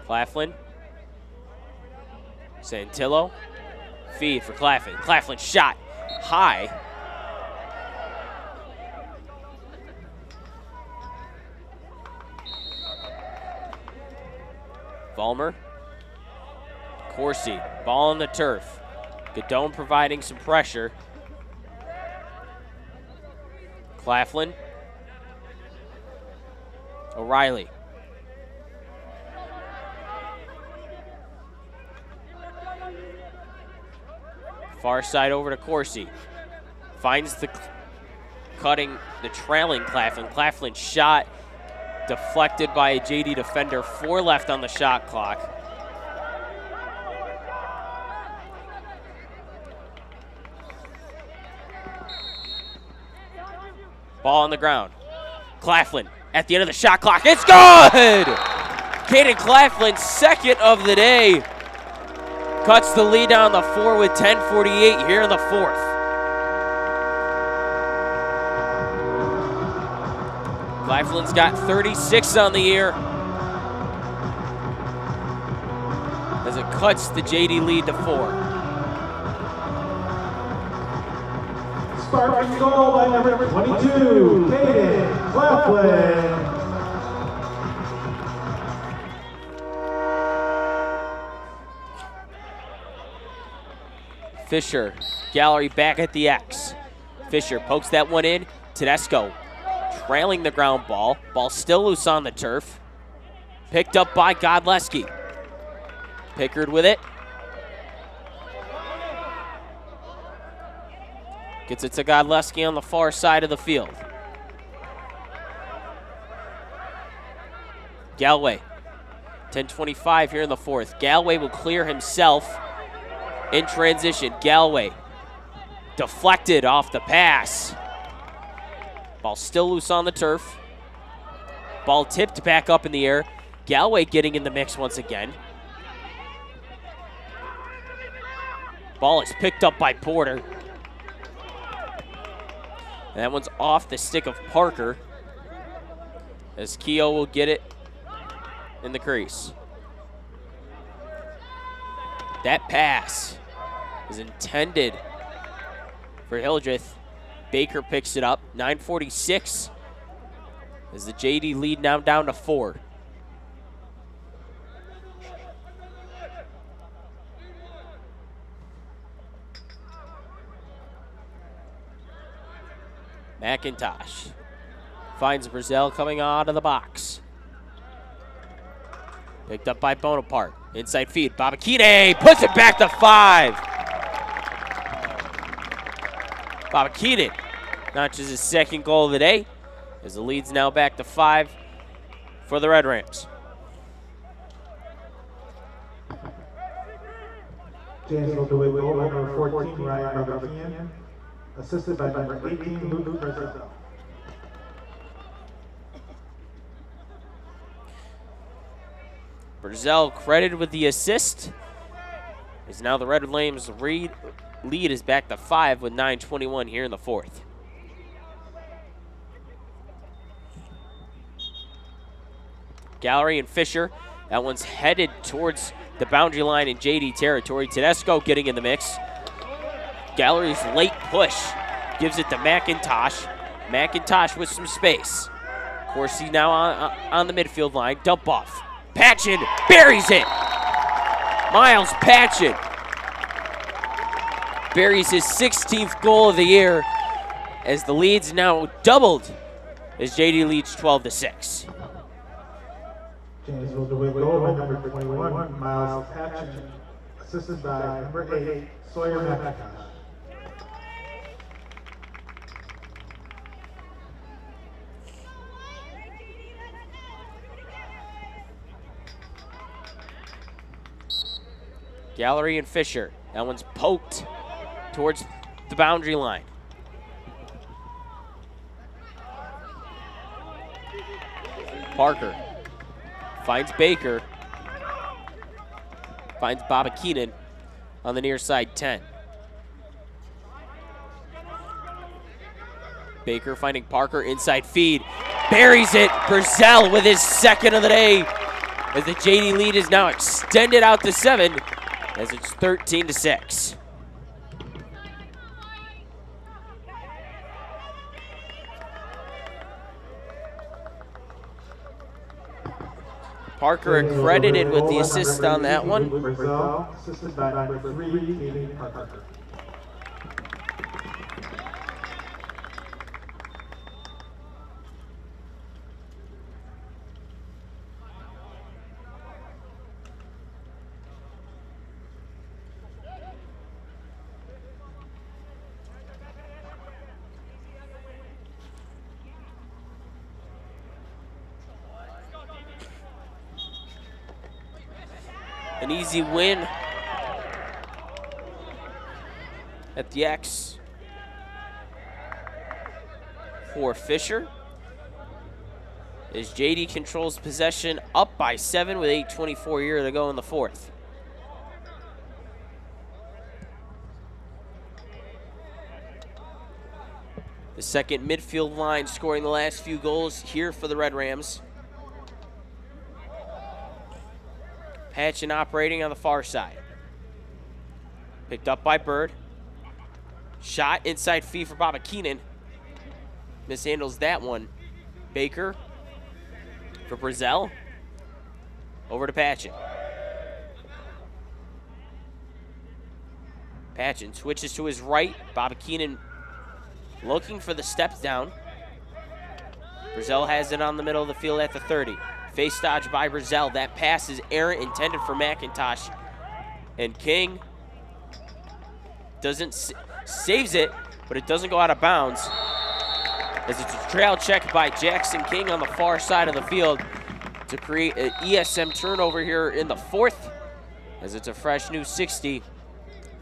Claflin, Santillo, feed for Claflin. Claflin shot high. Vollmer, Corsi, ball on the turf. Godone providing some pressure. Claflin. O'Reilly. Far side over to Corsi. Finds the trailing Claflin. Claflin shot deflected by a JD defender. 4 left on the shot clock. Ball on the ground. Claflin at the end of the shot clock. It's good! Caden Claflin, second of the day. Cuts the lead down the 4 with 10:48 here in the 4th. Claflin's got 36 on the year as it cuts the JD lead to 4. Spartan goal by number 22, Caden Claflin. Fisher, Gallery back at the X. Fisher pokes that one in. Tedesco trailing the ground ball. Ball still loose on the turf. Picked up by Godleski. Pickard with it. Gets it to Godleski on the far side of the field. Galway, 10:25 here in the 4th. Galway will clear himself in transition. Galway deflected off the pass. Ball still loose on the turf. Ball tipped back up in the air. Galway getting in the mix once again. Ball is picked up by Porter. And that one's off the stick of Parker as Keogh will get it in the crease. That pass is intended for Hildreth. Baker picks it up. 9:46 as the JD lead now down to 4. McIntosh finds Brazil coming out of the box. Picked up by Bonaparte. Inside feed. Babakine puts it back to 5. Babakine notches his second goal of the day as the lead's now back to 5 for the Red Rams. Jamesville-Dewitt goal by number 14, Ryan Babakine. Assisted by number 18, Luke Brazil. Brazil credited with the assist. As now the Red Rams lead is back to 5 with 9:21 here in the 4th. Gallery and Fisher. That one's headed towards the boundary line in JD territory. Tedesco getting in the mix. Gallery's late push gives it to McIntosh. McIntosh with some space. Corsi now on the midfield line. Dump off. Patchen buries it. Miles Patchen buries his 16th goal of the year as the lead's now doubled as JD leads 12-6. Jamesville-Dewitt goal by number 21, Miles Patchen. Assisted by number 8, Sawyer McIntosh. Gallery and Fisher. That one's poked towards the boundary line. Parker finds Baker. Finds Babakine on the near side 10. Baker finding Parker inside feed. Buries it. Brazil with his second of the day as the JD lead is now extended out to 7. As it's 13-6. Parker accredited with the assist on that one. Brazil, assisted by number 3, Caden Parker. An easy win at the X for Fisher. As JD controls possession up by 7 with 8:24 here to go in the fourth. The second midfield line scoring the last few goals here for the Red Rams. Patchen operating on the far side. Picked up by Bird. Shot inside fee for Baba Keenan. Mishandles that one. Baker for Brazel. Over to Patchen. Patchen switches to his right. Baba Keenan looking for the step down. Brazel has it on the middle of the field at the 30. Face dodge by Brazel. That pass is errant, intended for McIntosh. And King saves it, but it doesn't go out of bounds. As it's a trail check by Jackson King on the far side of the field to create an ESM turnover here in the fourth, as it's a fresh new 60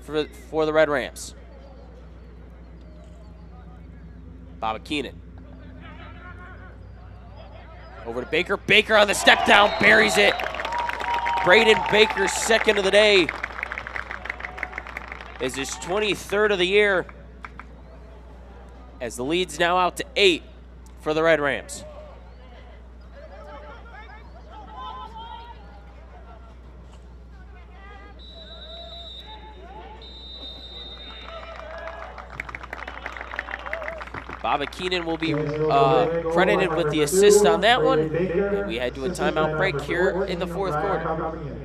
for the Red Rams. Baba Keenan. Over to Baker. Baker on the step down, buries it. Braden Baker's second of the day. Is his 23rd of the year. As the lead's now out to 8 for the Red Rams. Baba Keenan will be credited with the assist on that one. And we head to a timeout break here in the fourth quarter.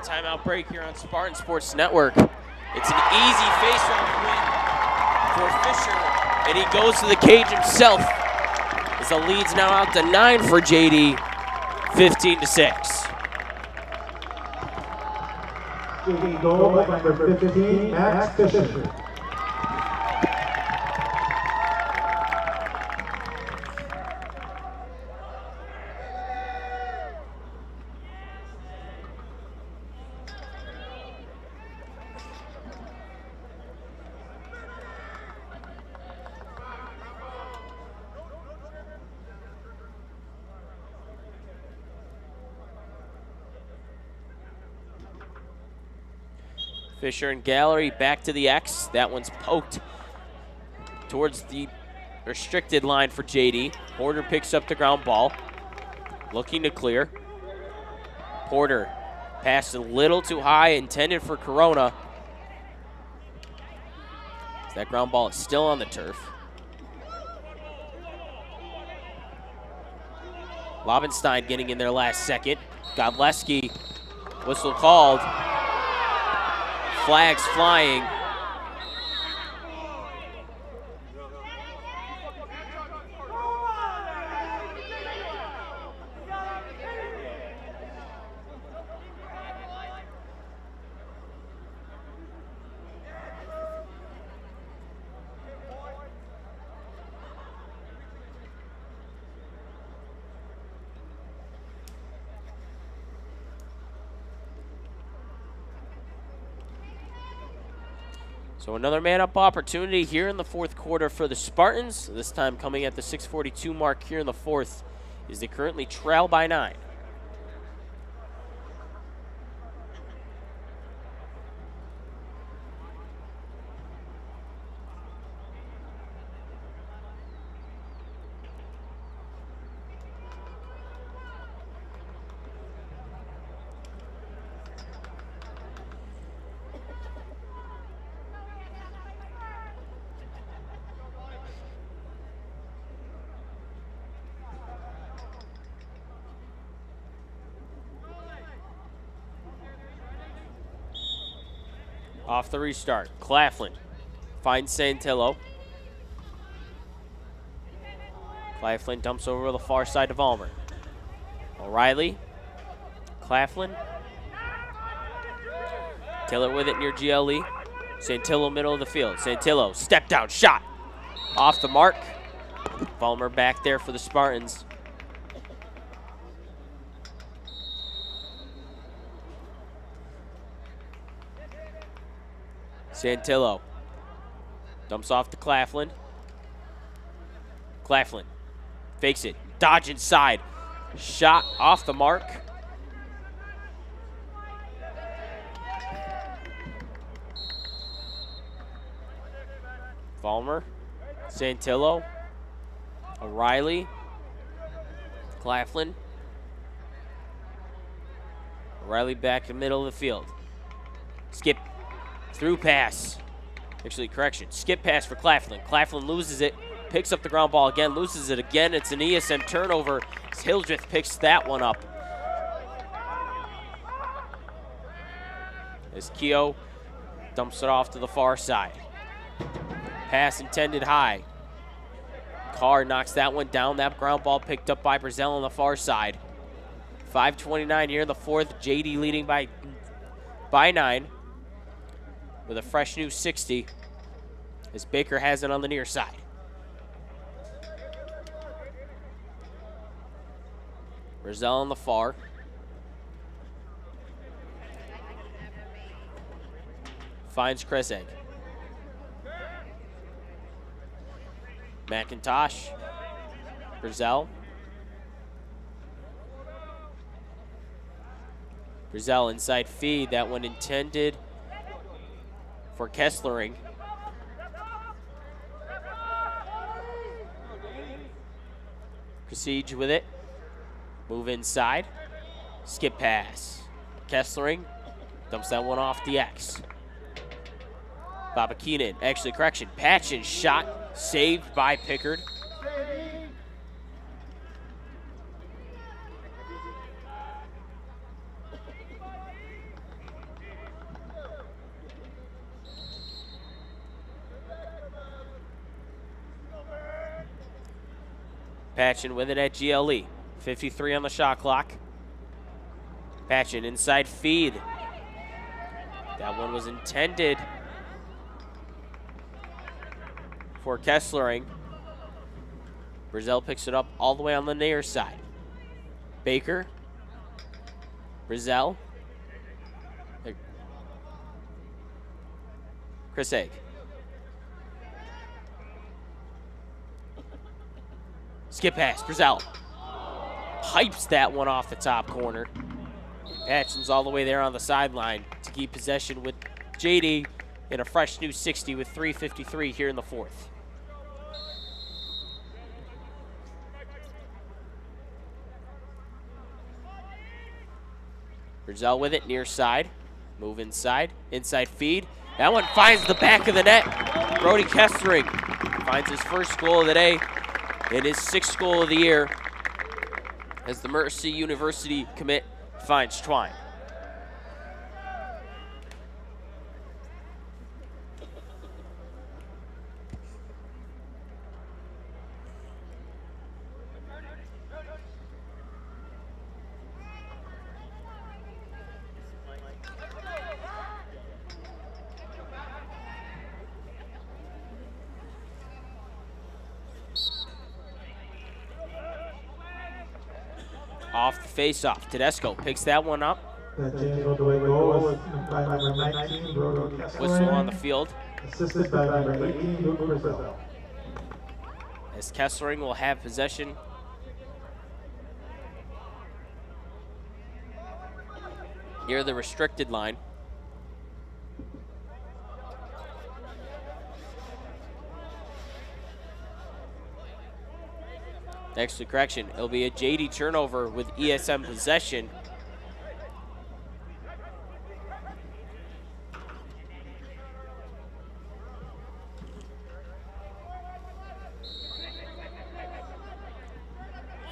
Timeout break here on Spartan Sports Network. It's an easy face-off win for Fisher, and he goes to the cage himself as the lead's now out to 9 for JD, 15-6. JD goal by number 15, Max Fisher. Fisher and Gallery back to the X. That one's poked towards the restricted line for JD. Porter picks up the ground ball, looking to clear. Porter passed a little too high, intended for Corona. That ground ball is still on the turf. Lobenstein getting in there last second. Godleski, whistle called. Flags flying. So another man-up opportunity here in the fourth quarter for the Spartans. This time coming at the 6:42 mark here in the fourth, as they currently trail by 9. Off the restart, Claflin finds Santillo. Claflin dumps over to the far side to Vollmer. O'Reilly, Claflin. Taylor with it near GLE. Santillo middle of the field. Santillo, step down, shot. Off the mark. Vollmer back there for the Spartans. Santillo dumps off to Claflin. Claflin fakes it, dodge inside. Shot off the mark. Vollmer, Santillo, O'Reilly, Claflin. O'Reilly back in the middle of the field. Skip. Through pass. Actually, correction. Skip pass for Claflin. Claflin loses it. Picks up the ground ball again. Loses it again. It's an ESM turnover. Hildreth picks that one up. As Keogh dumps it off to the far side. Pass intended high. Carr knocks that one down. That ground ball picked up by Brazell on the far side. 5:29 here in the fourth. JD leading by 9. With a fresh new 60, as Baker has it on the near side. Brazell on the far. Finds Kreseg. McIntosh. Brazell. Brazell inside feed. That one intended for Kesslering. Prestige with it. Move inside. Skip pass. Kesslering dumps that one off the X. Baba Keenan, actually correction, Patchen's shot saved by Pickard. Patchen with it at GLE. 53 on the shot clock. Patchen inside feed. That one was intended for Kesslering. Brazell picks it up all the way on the near side. Baker. Brazell. Kreseg. Skip pass, Brazell. Pipes that one off the top corner. Patchen's all the way there on the sideline to keep possession with JD in a fresh new 60 with 3:53 here in the fourth. Brazell with it, near side. Move inside, inside feed. That one finds the back of the net. Brody Kestering finds his first goal of the day and his 6th goal of the year as the Mercy University commit finds Twine. Off the face-off, Tedesco picks that one up. That Jamesville-Dewitt goal was by number 19, Brody Kessler. Whistle on the field. Assisted by number 18, Luke Brazil. As Kessling will have possession. Near the restricted line. Actually, correction, it'll be a JD turnover with ESM possession.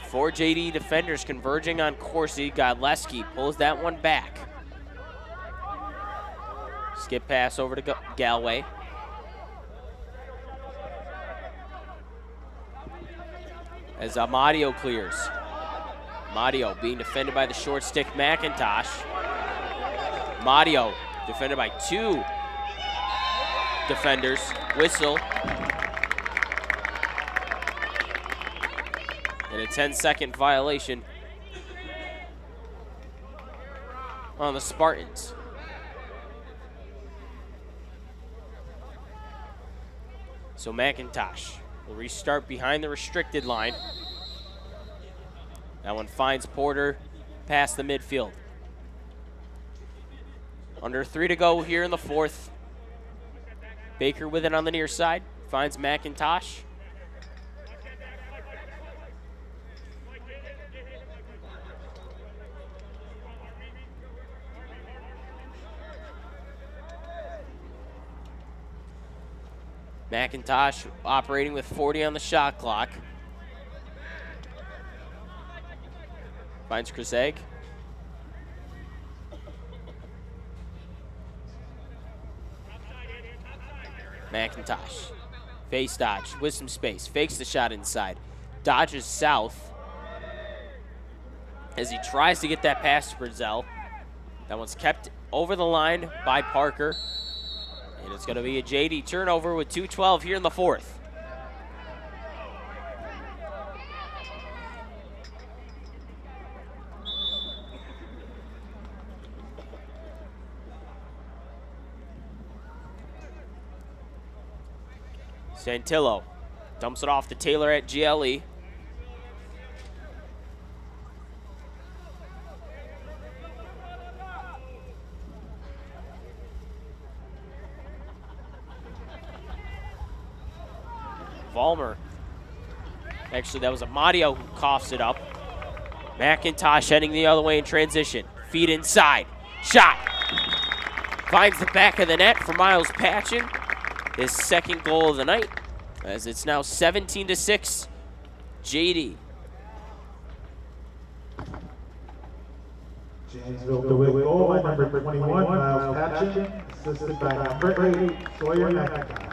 Four JD defenders converging on Corsi. Godleski pulls that one back. Skip pass over to Galway. As Amadio clears. Amadio being defended by the short stick McIntosh. Amadio defended by 2 defenders. Whistle. And a 10-second violation on the Spartans. So McIntosh will restart behind the restricted line. That one finds Porter past the midfield. Under 3 to go here in the 4th. Baker with it on the near side. Finds McIntosh. McIntosh operating with 40 on the shot clock. Finds Kraseg. McIntosh. Face dodge with some space. Fakes the shot inside. Dodges south as he tries to get that pass to Brazil. That one's kept over the line by Parker. And it's going to be a JD turnover with 2:12 here in the 4th. Santillo dumps it off to Taylor at GLE. Vollmer. Actually, that was Amadio who coughs it up. McIntosh heading the other way in transition. Feed inside. Shot. Finds the back of the net for Miles Patchen. His 2nd goal of the night, as it's now 17-6. JD. Jamesville-Dewitt goal by number 21, Miles Patchen. Assisted by number 8, Sawyer McIntosh.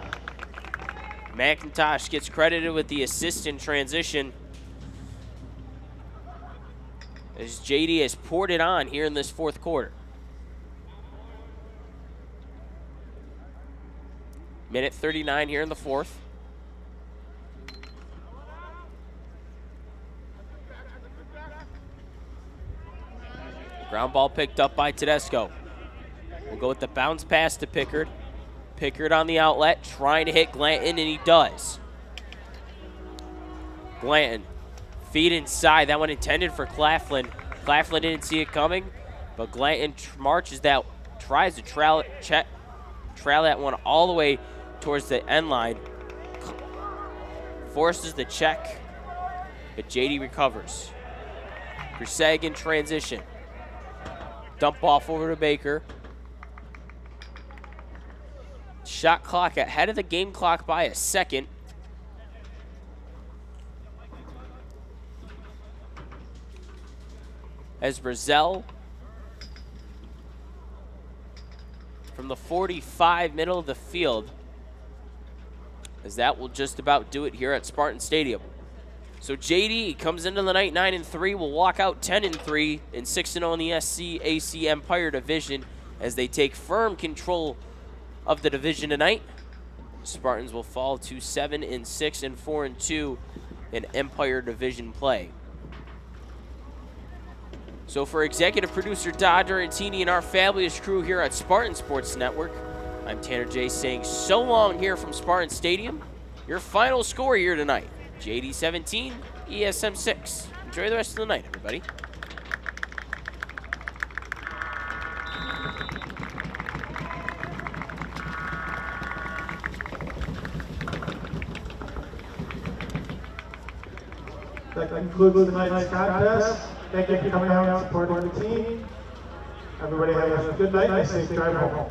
McIntosh gets credited with the assist in transition as JD has poured it on here in this 4th quarter. Minute 39 here in the 4th. Ground ball picked up by Tedesco. We'll go with the bounce pass to Pickard. Pickard on the outlet, trying to hit Glanton, and he does. Glanton, feed inside. That one intended for Claflin. Claflin didn't see it coming, but Glanton marches that, tries to trail that one all the way towards the end line. Forces the check, but JD recovers. Kraseg in transition. Dump off over to Baker. Shot clock ahead of the game clock by a second. As Brazell from the 45 middle of the field, as that will just about do it here at Spartan Stadium. So JD comes into the night 9-3, will walk out 10-3 and 6-0 in the SC AC Empire division as they take firm control of the division tonight. Spartans will fall to 7-6 and 4-2 in Empire division play. So for executive producer Dodger and Teeny and our fabulous crew here at Spartan Sports Network, I'm Tanner J saying so long here from Spartan Stadium. Your final score here tonight, JD 17, ESM 6. Enjoy the rest of the night, everybody. That concludes tonight's contest. Thank you for coming out and supporting the team. Everybody have a good night and a safe drive home.